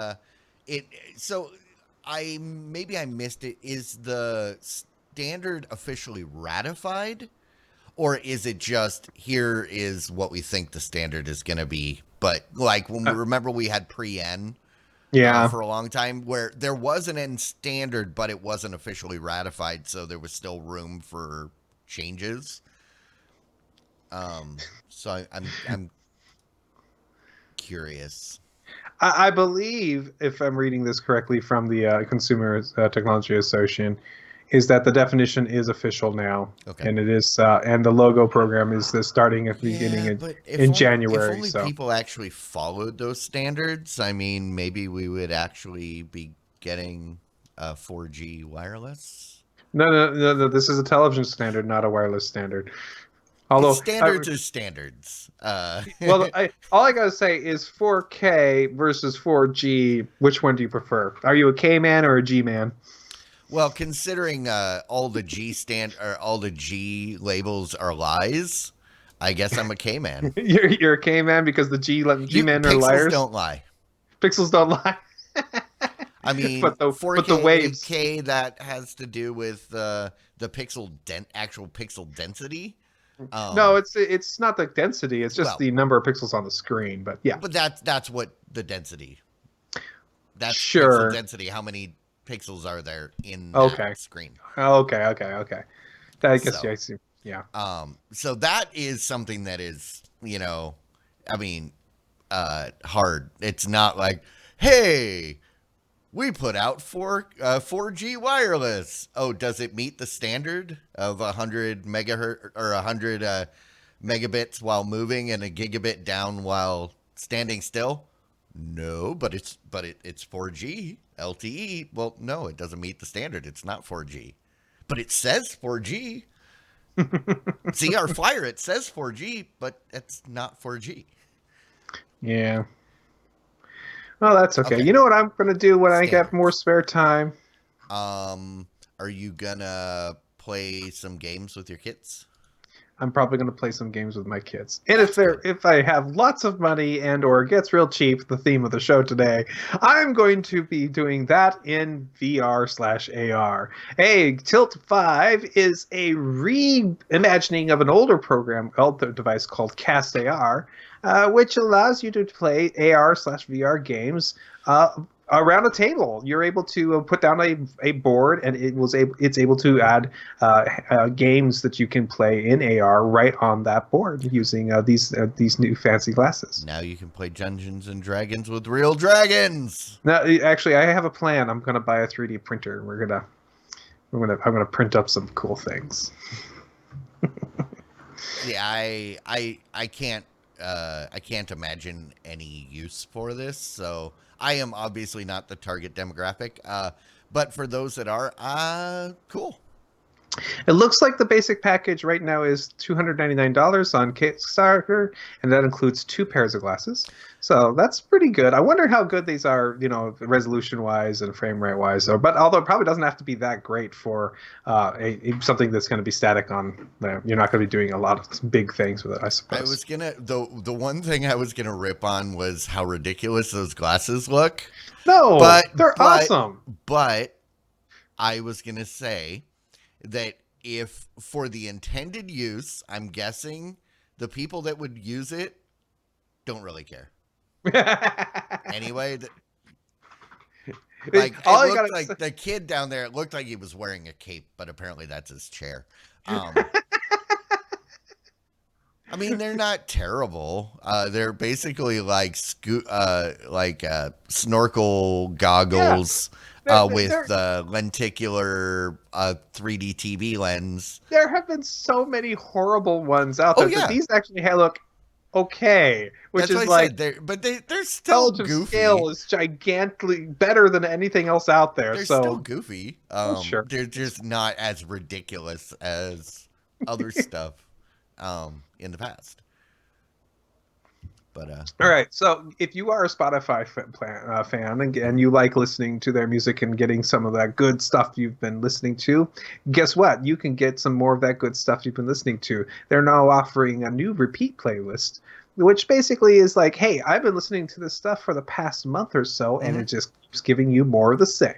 Speaker 1: It so I maybe I missed it. Is the standard officially ratified, Or is it just here is what we think the standard is going to be? But like when we remember we had pre-N
Speaker 2: Yeah.
Speaker 1: for a long time where there was an N standard, but it wasn't officially ratified, so there was still room for changes. So I'm curious.
Speaker 2: I believe, if I'm reading this correctly from the Consumer Technology Association, is that the definition is official now,
Speaker 1: Okay.
Speaker 2: and it is, and the logo program is starting at the beginning
Speaker 1: Yeah, but
Speaker 2: in
Speaker 1: if
Speaker 2: January.
Speaker 1: only
Speaker 2: So
Speaker 1: people actually followed those standards, I mean, maybe we would actually be getting 4G wireless.
Speaker 2: no. This is a television standard, not a wireless standard. Although,
Speaker 1: Standards are standards.
Speaker 2: well, all I gotta say is 4K versus 4G. Which one do you prefer? Are you a K man or a G man?
Speaker 1: Well, considering all the G labels are lies, I guess I'm a K man.
Speaker 2: You're a K man because the G
Speaker 1: You
Speaker 2: men are
Speaker 1: pixels
Speaker 2: liars.
Speaker 1: don't lie.
Speaker 2: Pixels don't lie.
Speaker 1: I mean,
Speaker 2: But the
Speaker 1: 4K,
Speaker 2: waves.
Speaker 1: 8K, that has to do with actual pixel density.
Speaker 2: No,
Speaker 1: Um,
Speaker 2: it's not the density. It's just
Speaker 1: well,
Speaker 2: the number of pixels on the screen. But yeah,
Speaker 1: but that's what the density. That's pixel
Speaker 2: sure.
Speaker 1: density. How many pixels are there in that
Speaker 2: Okay.
Speaker 1: screen?
Speaker 2: Okay. I guess, yeah,
Speaker 1: So,
Speaker 2: I see. Yeah.
Speaker 1: so that is something that is, I mean, hard. It's not like, hey, we put out 4G wireless. Oh, does it meet the standard of 100 megahertz or 100 megabits while moving and a gigabit down while standing still? No, it's 4G LTE. Well, no, it doesn't meet the standard. It's not 4G, but it says 4G. See our flyer, it says 4G, but it's not 4G.
Speaker 2: Yeah. Well, that's okay.
Speaker 1: Okay,
Speaker 2: You know what I'm gonna do when I get more
Speaker 1: standards.
Speaker 2: spare time?
Speaker 1: Are you gonna play some games with your kids?
Speaker 2: I'm probably going to play some games with my kids. And
Speaker 1: That's good.
Speaker 2: if I have lots of money and or it gets real cheap, the theme of the show today, I'm going to be doing that in VR/AR. Hey, Tilt 5 is a reimagining of an older device called Cast AR, which allows you to play AR/VR games around a table. You're able to put down a board, and it's able to add games that you can play in AR right on that board using these new fancy glasses.
Speaker 1: Now you can play Dungeons and Dragons with real dragons.
Speaker 2: Now, actually, I have a plan. I'm going to buy a 3D printer, and I'm gonna print up some cool things.
Speaker 1: Yeah, I can't imagine any use for this. So I am obviously not the target demographic. But for those that are, cool.
Speaker 2: It looks like the basic package right now is $299 on Kickstarter, and that includes two pairs of glasses. So that's pretty good. I wonder how good these are, resolution wise and frame rate wise. So, but although it probably doesn't have to be that great for something that's going to be static on. You're not going to be doing a lot of big things with it, I
Speaker 1: I
Speaker 2: suppose.
Speaker 1: was gonna the one thing I was gonna rip on was how ridiculous those glasses look.
Speaker 2: No,
Speaker 1: But
Speaker 2: they're
Speaker 1: but
Speaker 2: awesome.
Speaker 1: but I was gonna say that if for the intended use, I'm guessing the people that would use it don't really care. Anyway, like it
Speaker 2: All you
Speaker 1: looked
Speaker 2: gotta say.
Speaker 1: like the kid down there, it looked like he was wearing a cape, but apparently that's his chair. I mean, they're not terrible. They're basically like snorkel
Speaker 2: Yeah,
Speaker 1: goggles
Speaker 2: they're,
Speaker 1: with
Speaker 2: they're
Speaker 1: the lenticular 3D TV lens.
Speaker 2: there have been so many horrible ones out
Speaker 1: Oh
Speaker 2: there that
Speaker 1: yeah,
Speaker 2: these actually look okay, which
Speaker 1: that's what
Speaker 2: is
Speaker 1: I
Speaker 2: like
Speaker 1: said. They're still
Speaker 2: relative scale
Speaker 1: goofy.
Speaker 2: is gigantically better than anything else out there.
Speaker 1: They're still
Speaker 2: So,
Speaker 1: goofy.
Speaker 2: well, sure.
Speaker 1: They're just not as ridiculous as other stuff in the past. But
Speaker 2: All right. So, if you are a Spotify fan and you like listening to their music and getting some of that good stuff you've been listening to, guess what? You can get some more of that good stuff you've been listening to. They're now offering a new repeat playlist, which basically is like, hey, I've been listening to this stuff for the past month or so, and
Speaker 1: mhm.
Speaker 2: it just keeps giving you more of the same.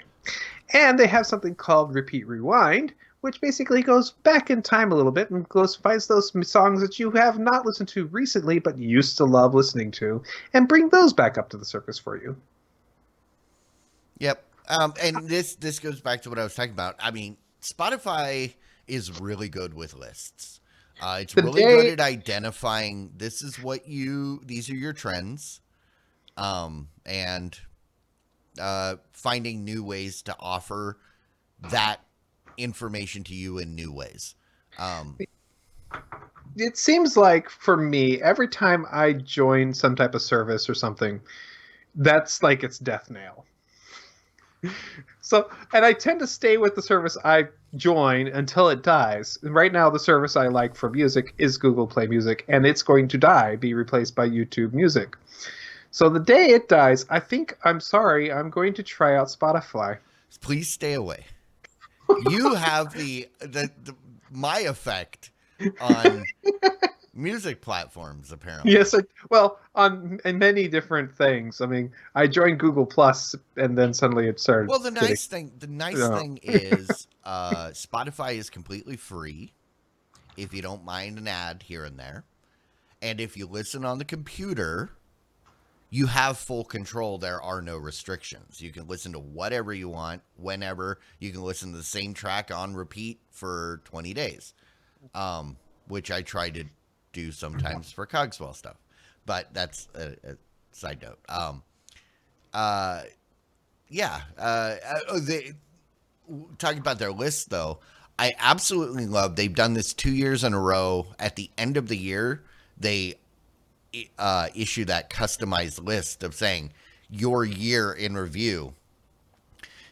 Speaker 2: And they have something called Repeat Rewind, which basically goes back in time a little bit and finds those songs that you have not listened to recently but used to love listening to, and bring those back up to the surface for you.
Speaker 1: Yep. And this goes back to what I was talking about. I mean, Spotify is really good with lists. It's
Speaker 2: The
Speaker 1: really good
Speaker 2: day
Speaker 1: at identifying these are your trends, and finding new ways to offer that information to you in new ways. Um,
Speaker 2: it seems like for me, every time I join some type of service or something, that's like its death nail. So, and I tend to stay with the service I join until it dies. Right now, the service I like for music is Google Play Music, and it's going to die, be replaced by YouTube Music. So the day it dies, I think, I'm sorry, I'm going to try out Spotify.
Speaker 1: please stay away. You have the my effect on music platforms, apparently.
Speaker 2: Yes, well, on in many different things. I mean, I joined Google Plus, and then suddenly it started
Speaker 1: Well,
Speaker 2: getting.
Speaker 1: the nice
Speaker 2: Uh,
Speaker 1: thing is Spotify is completely free if you don't mind an ad here and there. And if you listen on the computer, you have full control. There are no restrictions. You can listen to whatever you want, whenever. You can listen to the same track on repeat for 20 days, which I try to do sometimes for Cogswell stuff. But that's a side note. Uh, yeah. Talking about their list, though, I absolutely love. They've done this 2 years in a row. At the end of the year, they issue that customized list of saying your year in review.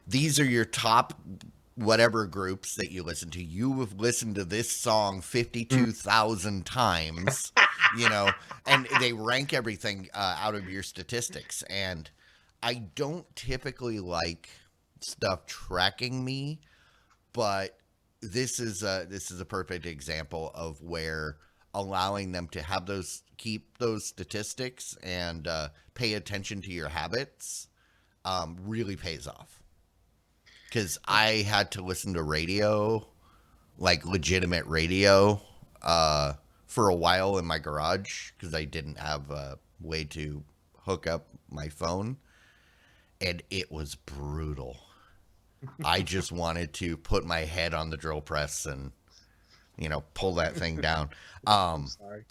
Speaker 1: These are your top whatever groups that you listen to. You have listened to this song 52,000 times, you know, and they rank everything out of your statistics. And I don't typically like stuff tracking me, but this is a perfect example of where allowing them to have those keep those statistics and pay attention to your habits really pays off. Because I had to listen to radio, like legitimate radio, for a while in my garage because I didn't have a way to hook up my phone, and it was brutal. I just wanted to put my head on the drill press and pull that thing down.
Speaker 2: I'm
Speaker 1: Um,
Speaker 2: sorry.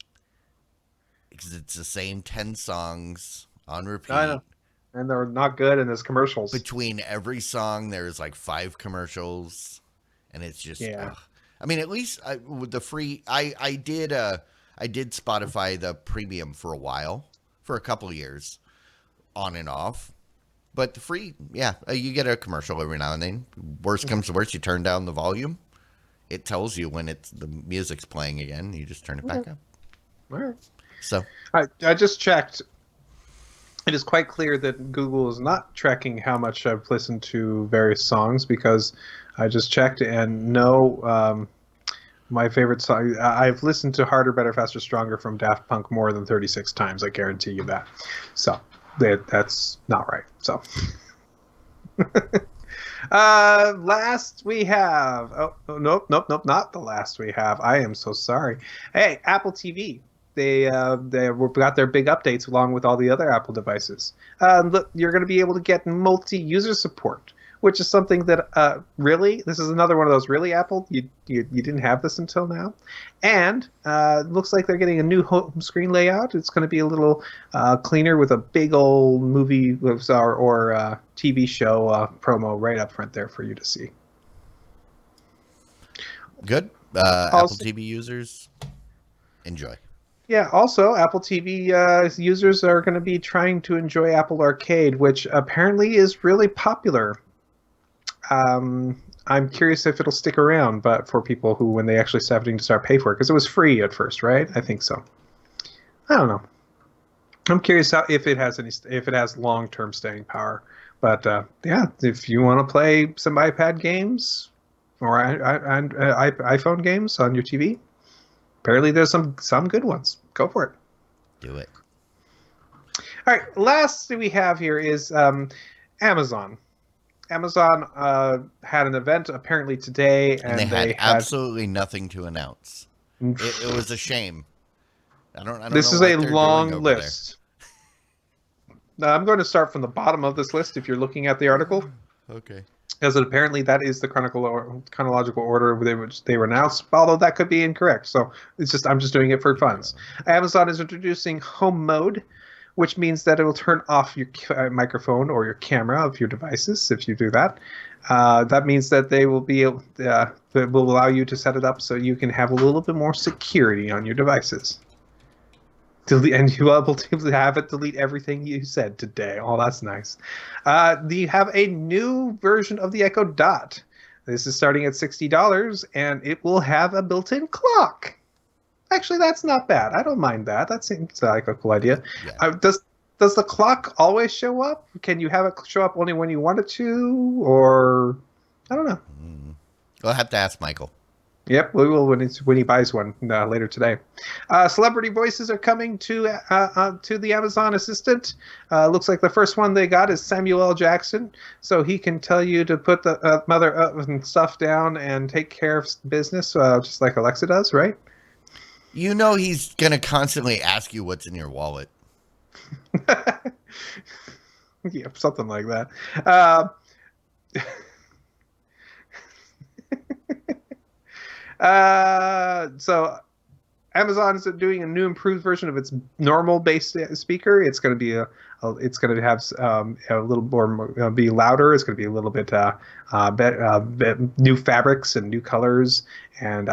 Speaker 1: because it's the same 10 songs on
Speaker 2: I know,
Speaker 1: repeat.
Speaker 2: and they're not good, and there's commercials.
Speaker 1: Between every song, there's like 5 commercials, and it's just,
Speaker 2: Yeah.
Speaker 1: ugh. I mean, at least with the free, I did Spotify the premium for a while, for a couple of years, on and off. But the free, yeah, you get a commercial every now and then. Worst comes to worst, you turn down the volume. It tells you when the music's playing again. You just turn it
Speaker 2: Okay.
Speaker 1: back up.
Speaker 2: All right.
Speaker 1: So
Speaker 2: I just checked. It is quite clear that Google is not tracking how much I've listened to various songs because I just checked, and no, my favorite song. I've listened to "Harder, Better, Faster, Stronger" from Daft Punk more than 36 times. I guarantee you that. So that's not right. So last we have. Oh, nope, not the last we have. I am so sorry. Hey, Apple TV. They got their big updates along with all the other Apple devices. Look, you're going to be able to get multi-user support, which is something that really, this is another one of those really Apple. You didn't have this until now, and looks like they're getting a new home screen layout. It's going to be a little cleaner with a big old movie or TV show promo right up front there for you to see.
Speaker 1: good. Apple
Speaker 2: Also,
Speaker 1: TV users, enjoy.
Speaker 2: yeah, also, Apple TV users are going to be trying to enjoy Apple Arcade, which apparently is really popular. I'm curious if it'll stick around, but for people who, when they actually having to start pay for it, because it was free at first, right? I think so. I don't know. I'm curious if it has if it has long-term staying power. But yeah, if you want to play some iPad games or iPhone games on your TV, apparently there's some good ones. Go for it.
Speaker 1: Do it.
Speaker 2: All right, last thing we have here is Amazon. Amazon had an event apparently today,
Speaker 1: And they
Speaker 2: and
Speaker 1: had
Speaker 2: they had
Speaker 1: absolutely nothing to announce. It was a shame. I don't
Speaker 2: this
Speaker 1: know
Speaker 2: is a
Speaker 1: what they're doing
Speaker 2: long
Speaker 1: over there.
Speaker 2: list. Now, I'm going to start from the bottom of this list if you're looking at the article,
Speaker 1: Okay.
Speaker 2: as apparently that is the chronological order they were announced, although that could be incorrect. So I'm just doing it for funds. Amazon is introducing home mode, which means that it will turn off your microphone or your camera of your devices if you do that. That means that they will be able, that will allow you to set it up so you can have a little bit more security on your devices. And you will be able to have it delete everything you said today. Oh, that's nice. You have a new version of the Echo Dot. This is starting at $60, and it will have a built-in clock. Actually, that's not bad. I don't mind that. That seems like a cool idea.
Speaker 1: Yeah.
Speaker 2: Does the clock always show up? Can you have it show up only when you want it to, or I don't know.
Speaker 1: We'll have to ask Michael.
Speaker 2: Yep, we will when he buys one later today. Celebrity voices are coming to the Amazon Assistant. Looks like the first one they got is Samuel L. Jackson, so he can tell you to put the mother and stuff down and take care of business, just like Alexa does, right?
Speaker 1: You know he's going to constantly ask you what's in your wallet.
Speaker 2: Yeah, something like that. Uh, so Amazon is doing a new improved version of its normal bass speaker. It's going to be it's going to have a little more be louder. It's going to be a little bit, new fabrics and new colors, and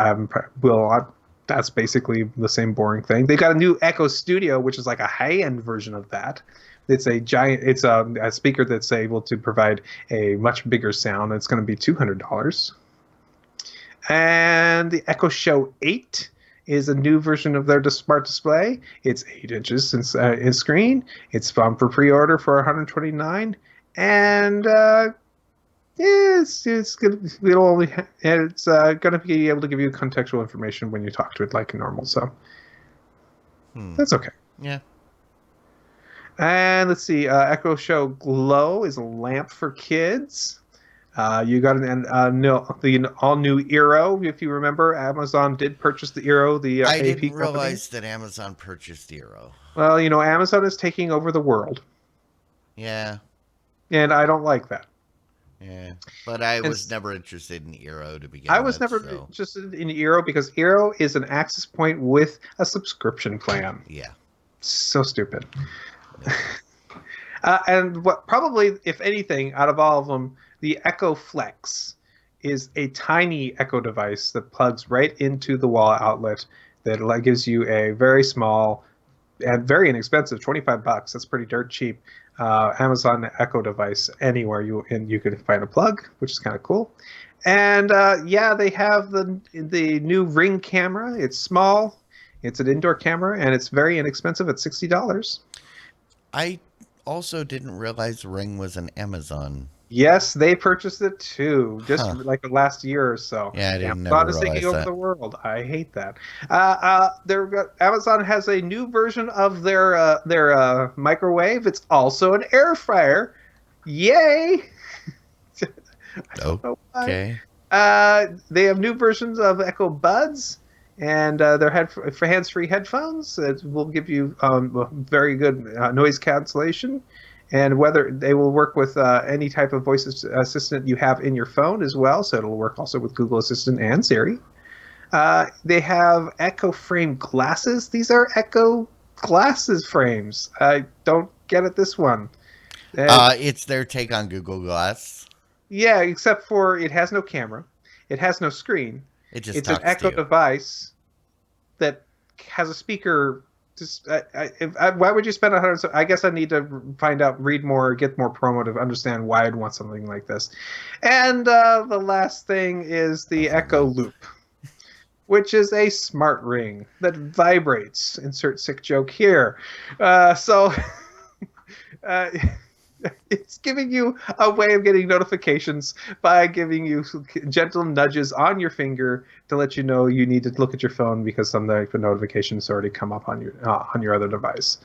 Speaker 2: that's basically the same boring thing. They got a new Echo Studio, which is like a high-end version of that. It's a giant. It's a speaker that's able to provide a much bigger sound. It's going to be $200. And the Echo Show 8 is a new version of their smart display. It's 8 inches in screen. It's for pre-order for $129, and it's gonna it'll only it's gonna be able to give you contextual information when you talk to it like normal. So that's okay.
Speaker 1: Yeah.
Speaker 2: And let's see, Echo Show Glow is a lamp for kids. You got the all new Eero. If you remember, Amazon did purchase the Eero, the
Speaker 1: I
Speaker 2: AP
Speaker 1: didn't
Speaker 2: company.
Speaker 1: realize that Amazon purchased Eero.
Speaker 2: Well, Amazon is taking over the world,
Speaker 1: Yeah.
Speaker 2: and I don't like that.
Speaker 1: Yeah. But I
Speaker 2: And
Speaker 1: was never interested in Eero to begin
Speaker 2: I was
Speaker 1: with.
Speaker 2: never
Speaker 1: So.
Speaker 2: interested in Eero because Eero is an access point with a subscription plan.
Speaker 1: Yeah.
Speaker 2: So stupid. And what probably, if anything, out of all of them, the Echo Flex is a tiny Echo device that plugs right into the wall outlet that gives you a very small and very inexpensive $25. That's pretty dirt cheap. Amazon Echo device anywhere you can find a plug, which is kind of cool. And they have the new Ring camera. It's small, it's an indoor camera, and it's very inexpensive at $60.
Speaker 1: I also didn't realize Ring was an Amazon.
Speaker 2: Yes, they purchased it too, just
Speaker 1: Huh.
Speaker 2: like the last year or so.
Speaker 1: Yeah, I didn't
Speaker 2: Amazon
Speaker 1: never
Speaker 2: is taking
Speaker 1: realize
Speaker 2: over
Speaker 1: that.
Speaker 2: the world. I hate that. Amazon has a new version of their microwave. It's also an air fryer. Yay! I don't know why.
Speaker 1: Okay.
Speaker 2: They have new versions of Echo Buds, and they're for hands-free headphones that will give you very good noise cancellation. And whether they will work with any type of voice assistant you have in your phone as well, so it'll work also with Google Assistant and Siri. They have Echo frame glasses. These are Echo glasses frames. I don't get it. This one.
Speaker 1: It's their take on Google Glass.
Speaker 2: Yeah, except for it has no camera, it has no screen.
Speaker 1: It just
Speaker 2: It's an
Speaker 1: talks
Speaker 2: Echo
Speaker 1: to you.
Speaker 2: device that has a speaker. Just why would you spend $100? I guess I need to read more, get more promo to understand why I'd want something like this. And the last thing is the Echo Loop, which is a smart ring that vibrates. Insert sick joke here. So it's giving you a way of getting notifications by giving you gentle nudges on your finger to let you know you need to look at your phone because some type of notifications already come up on your other device.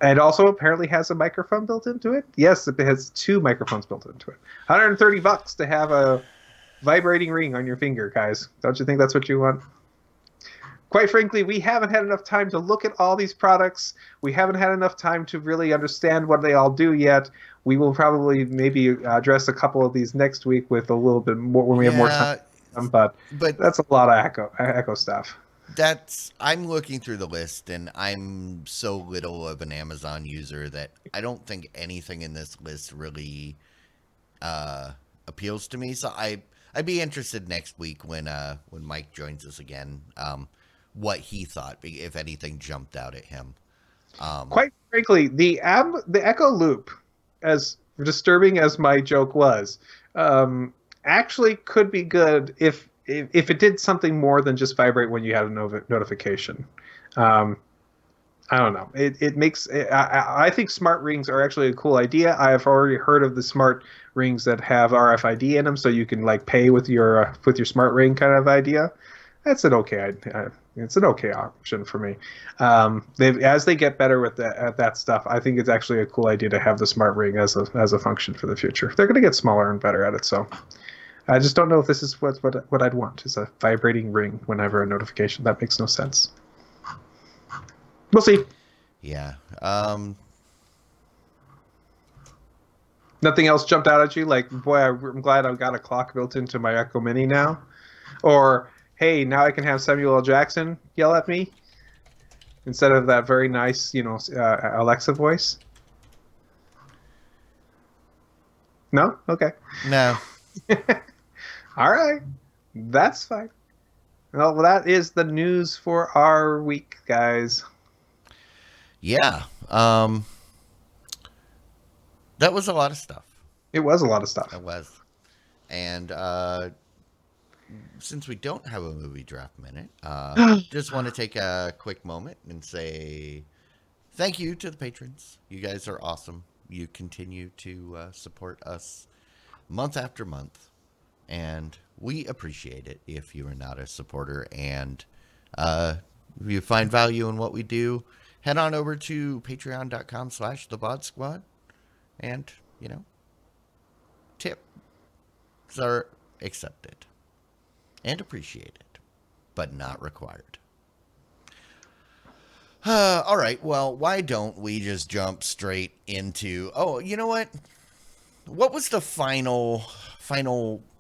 Speaker 2: It also apparently has a microphone built into it. Yes, it has two microphones built into it. $130 to have a vibrating ring on your finger, guys. Don't you think that's what you want? Quite frankly, we haven't had enough time to look at all these products. We haven't had enough time to really understand what they all do yet. We will probably maybe address a couple of these next week with a little bit more when we have more time.
Speaker 1: Yeah,
Speaker 2: But
Speaker 1: but
Speaker 2: that's a lot of Echo stuff.
Speaker 1: I'm looking through the list, and I'm so little of an Amazon user that I don't think anything in this list really uh, appeals to me. So I'd be interested next week when Mike joins us again, what he thought, if anything jumped out at him. Um,
Speaker 2: Quite frankly, the Echo Loop, as disturbing as my joke was, um, actually could be good if it did something more than just vibrate when you had a notification. Um, I don't know. It makes I think smart rings are actually a cool idea. I have already heard of the smart rings that have RFID in them, so you can like pay with your smart ring kind of idea. That's an okay. It's an okay option for me. As they get better with that stuff, I think it's actually a cool idea to have the smart ring as a function for the future. They're going to get smaller and better at it. So I just don't know if this is what I'd want is a vibrating ring whenever a notification. That makes no sense. We'll see.
Speaker 1: yeah.
Speaker 2: Nothing else jumped out at you? Like, boy, I'm glad I've got a clock built into my Echo Mini now. Or, hey, now I can have Samuel L. Jackson yell at me instead of that very nice, Alexa voice. No? Okay.
Speaker 1: No.
Speaker 2: All right. That's fine. Well, that is the news for our week, guys.
Speaker 1: Yeah. That was a lot of stuff.
Speaker 2: It was a lot of stuff.
Speaker 1: It was. And since we don't have a movie draft minute, just want to take a quick moment and say thank you to the patrons. You guys are awesome. You continue to support us month after month, and we appreciate it. If you are not a supporter and if you find value in what we do, head on over to patreon.com/thebod squad and, tips are accepted and appreciated, but not required. All right, well, why don't we just jump straight into... Oh, you know what? What was the final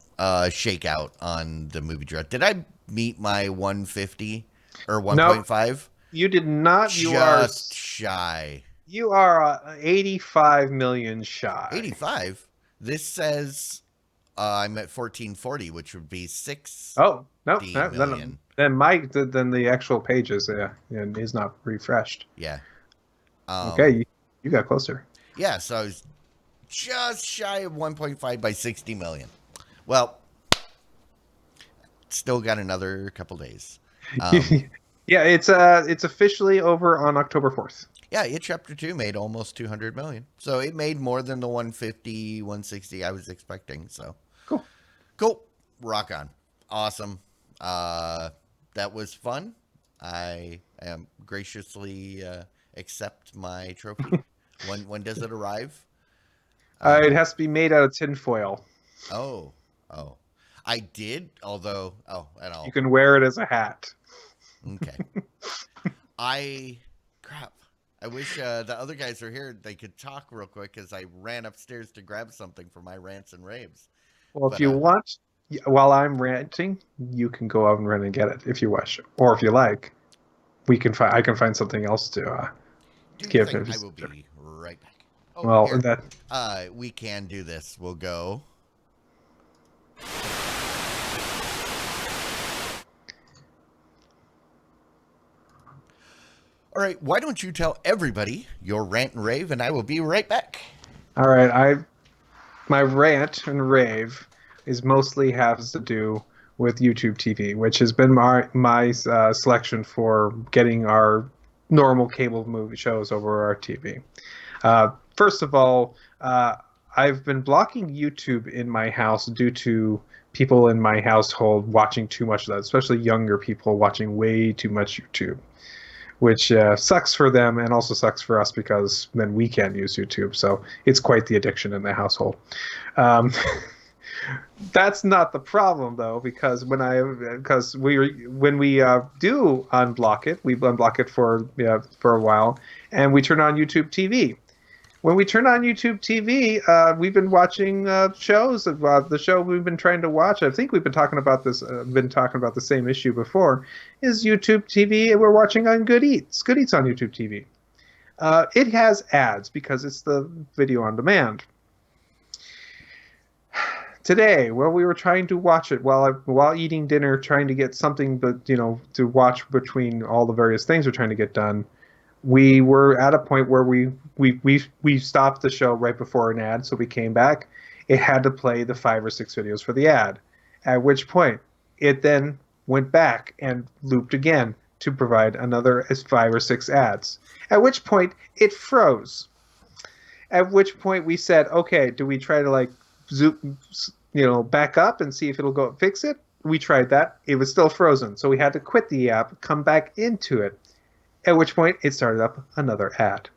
Speaker 1: shakeout on the movie draft? Did I meet my 150 or
Speaker 2: No,
Speaker 1: 1.5?
Speaker 2: you did not.
Speaker 1: Just shy.
Speaker 2: You are 85 million shy.
Speaker 1: 85? This says I'm at 1440, which would be 6
Speaker 2: Oh, no,
Speaker 1: million.
Speaker 2: then the actual page is not refreshed.
Speaker 1: Yeah.
Speaker 2: Okay, you got closer.
Speaker 1: Yeah, so I was just shy of 1.5 by 60 million. Well, still got another couple days.
Speaker 2: Yeah, it's officially over on October 4th.
Speaker 1: Yeah, It Chapter 2 made almost 200 million. So it made more than the 150, 160 I was expecting. So cool. Rock on. Awesome. That was fun. I am graciously accept my trophy. When does it arrive?
Speaker 2: It has to be made out of tinfoil.
Speaker 1: Oh. I did, although, and all.
Speaker 2: You can wear it as a hat.
Speaker 1: Okay. Crap. I wish the other guys were here. They could talk real quick as I ran upstairs to grab something for my rants and raves.
Speaker 2: Well, if you want, while I'm ranting, you can go out and run and get it if you wish, or if you like, I can find something else to give him.
Speaker 1: I will be right back. Oh,
Speaker 2: well,
Speaker 1: here. We can do this. We'll go. All right, why don't you tell everybody your rant and rave, and I will be right back.
Speaker 2: All right, my rant and rave is mostly has to do with YouTube TV, which has been my selection for getting our normal cable movie shows over our TV. First of all, I've been blocking YouTube in my house due to people in my household watching too much of that, especially younger people watching way too much YouTube. which sucks for them and also sucks for us because then we can't use YouTube. So it's quite the addiction in the household. Um, that's not the problem though, because when we do unblock it, we unblock it for a while, and we turn on YouTube TV. When we turn on YouTube TV, we've been watching shows. The show we've been trying to watch, I think we've been talking about this, been talking about the same issue before, is YouTube TV. We're watching on Good Eats. Good Eats on YouTube TV. It has ads because it's the video on demand. Today, while we were trying to watch it while eating dinner, trying to get something, but to watch between all the various things we're trying to get done, we were at a point where we stopped the show right before an ad, so we came back. It had to play the 5 or 6 videos for the ad, at which point it then went back and looped again to provide another 5 or 6 ads. At which point it froze. At which point we said, okay, do we try to like zoom, back up and see if it'll go fix it? We tried that. It was still frozen, so we had to quit the app, come back into it. At which point it started up another ad.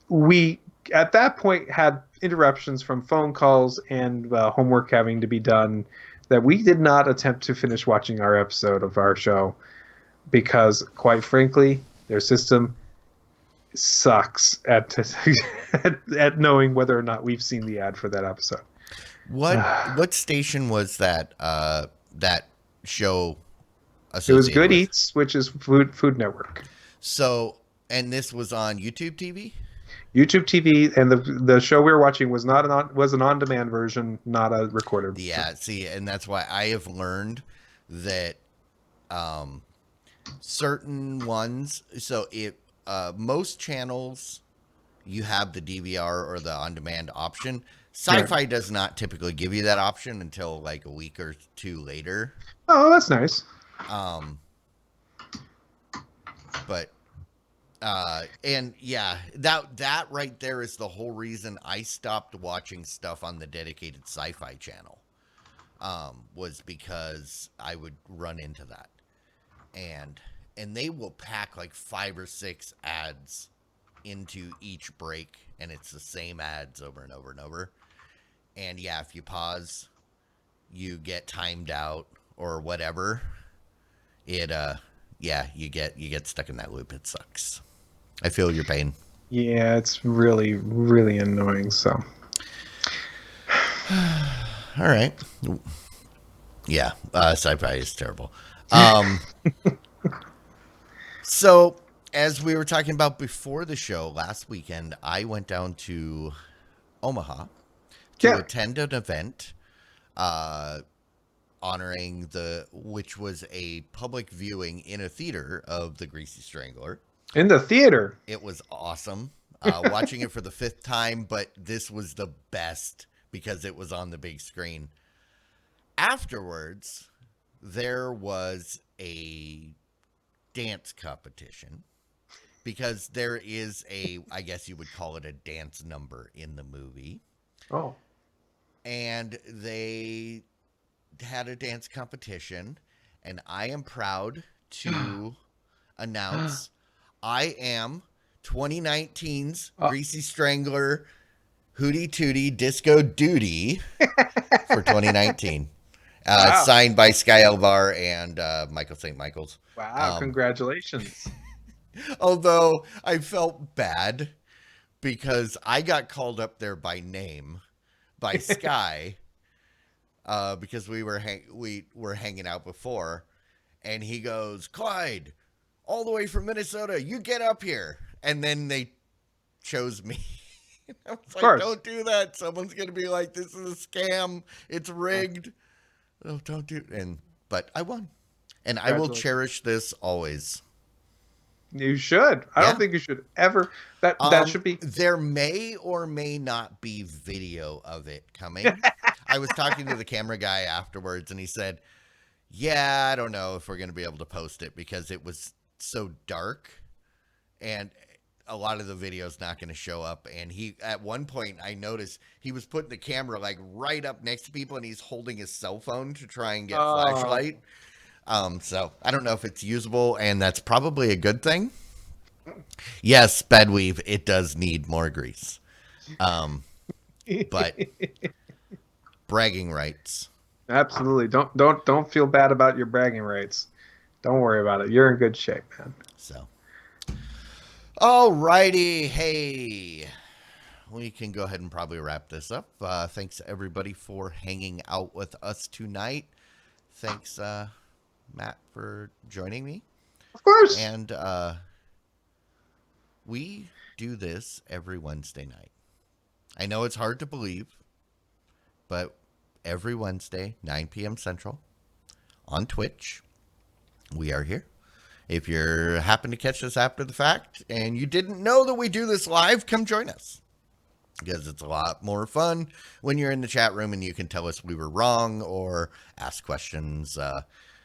Speaker 2: We, at that point, had interruptions from phone calls and homework having to be done that we did not attempt to finish watching our episode of our show because, quite frankly, their system sucks at knowing whether or not we've seen the ad for that episode.
Speaker 1: What station was that that show
Speaker 2: It was
Speaker 1: associated
Speaker 2: Good
Speaker 1: with?
Speaker 2: Eats, which is Food Network.
Speaker 1: So, and this was on YouTube TV?
Speaker 2: YouTube TV, and the show we were watching was was an on-demand version, not a recorded.
Speaker 1: Yeah, see, and that's why I have learned that certain ones, so it most channels you have the DVR or the on-demand option. Sci-fi
Speaker 2: Right.
Speaker 1: does not typically give you that option until like a week or two later.
Speaker 2: Oh, that's nice.
Speaker 1: Um, but and yeah, that right there is the whole reason I stopped watching stuff on the dedicated sci-fi channel. Was because I would run into that, and they will pack like 5 or 6 ads into each break, and it's the same ads over and over and over. And yeah, if you pause, you get timed out or whatever. It yeah, you get stuck in that loop. It sucks. I feel your pain.
Speaker 2: Yeah, it's really, really annoying. So,
Speaker 1: All right. Yeah, sci-fi is terrible. So, as we were talking about before the show, last weekend, I went down to Omaha to
Speaker 2: yeah,
Speaker 1: attend an event honoring which was a public viewing in a theater of The Greasy Strangler.
Speaker 2: in the theater.
Speaker 1: It was awesome. Watching it for the 5th time, but this was the best because it was on the big screen. Afterwards, there was a dance competition because there is I guess you would call it a dance number in the movie.
Speaker 2: Oh,
Speaker 1: And they had a dance competition, and I am proud to announce I am 2019's Greasy Strangler Hootie Tootie Disco Duty for 2019.
Speaker 2: wow.
Speaker 1: Signed by Sky Elvar and Michael St. Michael's.
Speaker 2: Wow, congratulations.
Speaker 1: Although I felt bad because I got called up there by name by Sky because we were hanging out before, and he goes, "Clyde, all the way from Minnesota, you get up here." And then they chose me. I was like,
Speaker 2: course.
Speaker 1: "Don't do that. Someone's gonna be like, this is a scam. It's rigged." Oh, don't do. But I won, and I will cherish this always.
Speaker 2: You should. I
Speaker 1: Yeah.
Speaker 2: don't think you should ever. That should be.
Speaker 1: There may or may not be video of it coming. I was talking to the camera guy afterwards, and he said, "Yeah, I don't know if we're going to be able to post it because it was so dark, and a lot of the video's not going to show up." And he, at one point, I noticed he was putting the camera like right up next to people, and he's holding his cell phone to try and get flashlight. So I don't know if it's usable, and that's probably a good thing. Yes, Bedweave, it does need more grease. Um, but bragging rights.
Speaker 2: Absolutely. Don't feel bad about your bragging rights. Don't worry about it. You're in good shape, man.
Speaker 1: So, alrighty, hey, we can go ahead and probably wrap this up. Thanks everybody for hanging out with us tonight. Thanks, Matt, for joining me.
Speaker 2: Of course.
Speaker 1: And we do this every Wednesday night. I know it's hard to believe, but every Wednesday, 9 p.m. Central, on Twitch, we are here. If you're happen to catch this after the fact and you didn't know that we do this live, come join us. Because it's a lot more fun when you're in the chat room and you can tell us we were wrong or ask questions.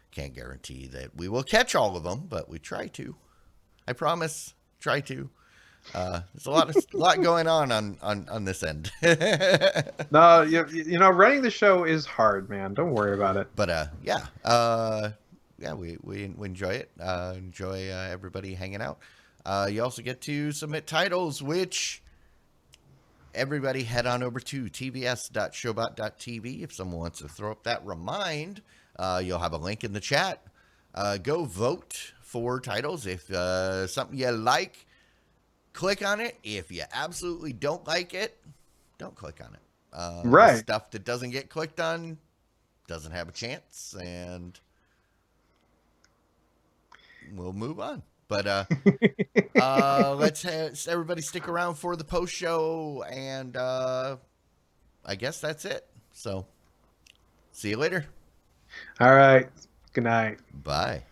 Speaker 1: Can't guarantee that we will catch all of them, but we try to. I promise, try to. There's a lot going on this end.
Speaker 2: No, you know, running the show is hard, man. Don't worry about it.
Speaker 1: But yeah, we enjoy it. Enjoy everybody hanging out. You also get to submit titles, which everybody head on over to tvs.showbot.tv. If someone wants to throw up that remind, you'll have a link in the chat. Go vote for titles. If something you like, click on it. If you absolutely don't like it, don't click on it.
Speaker 2: Right.
Speaker 1: The stuff that doesn't get clicked on doesn't have a chance, and we'll move on. But let's everybody stick around for the post show, and I guess that's it. So, see you later.
Speaker 2: All right. Good night.
Speaker 1: Bye.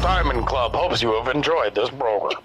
Speaker 3: Diamond Club hopes you have enjoyed this program.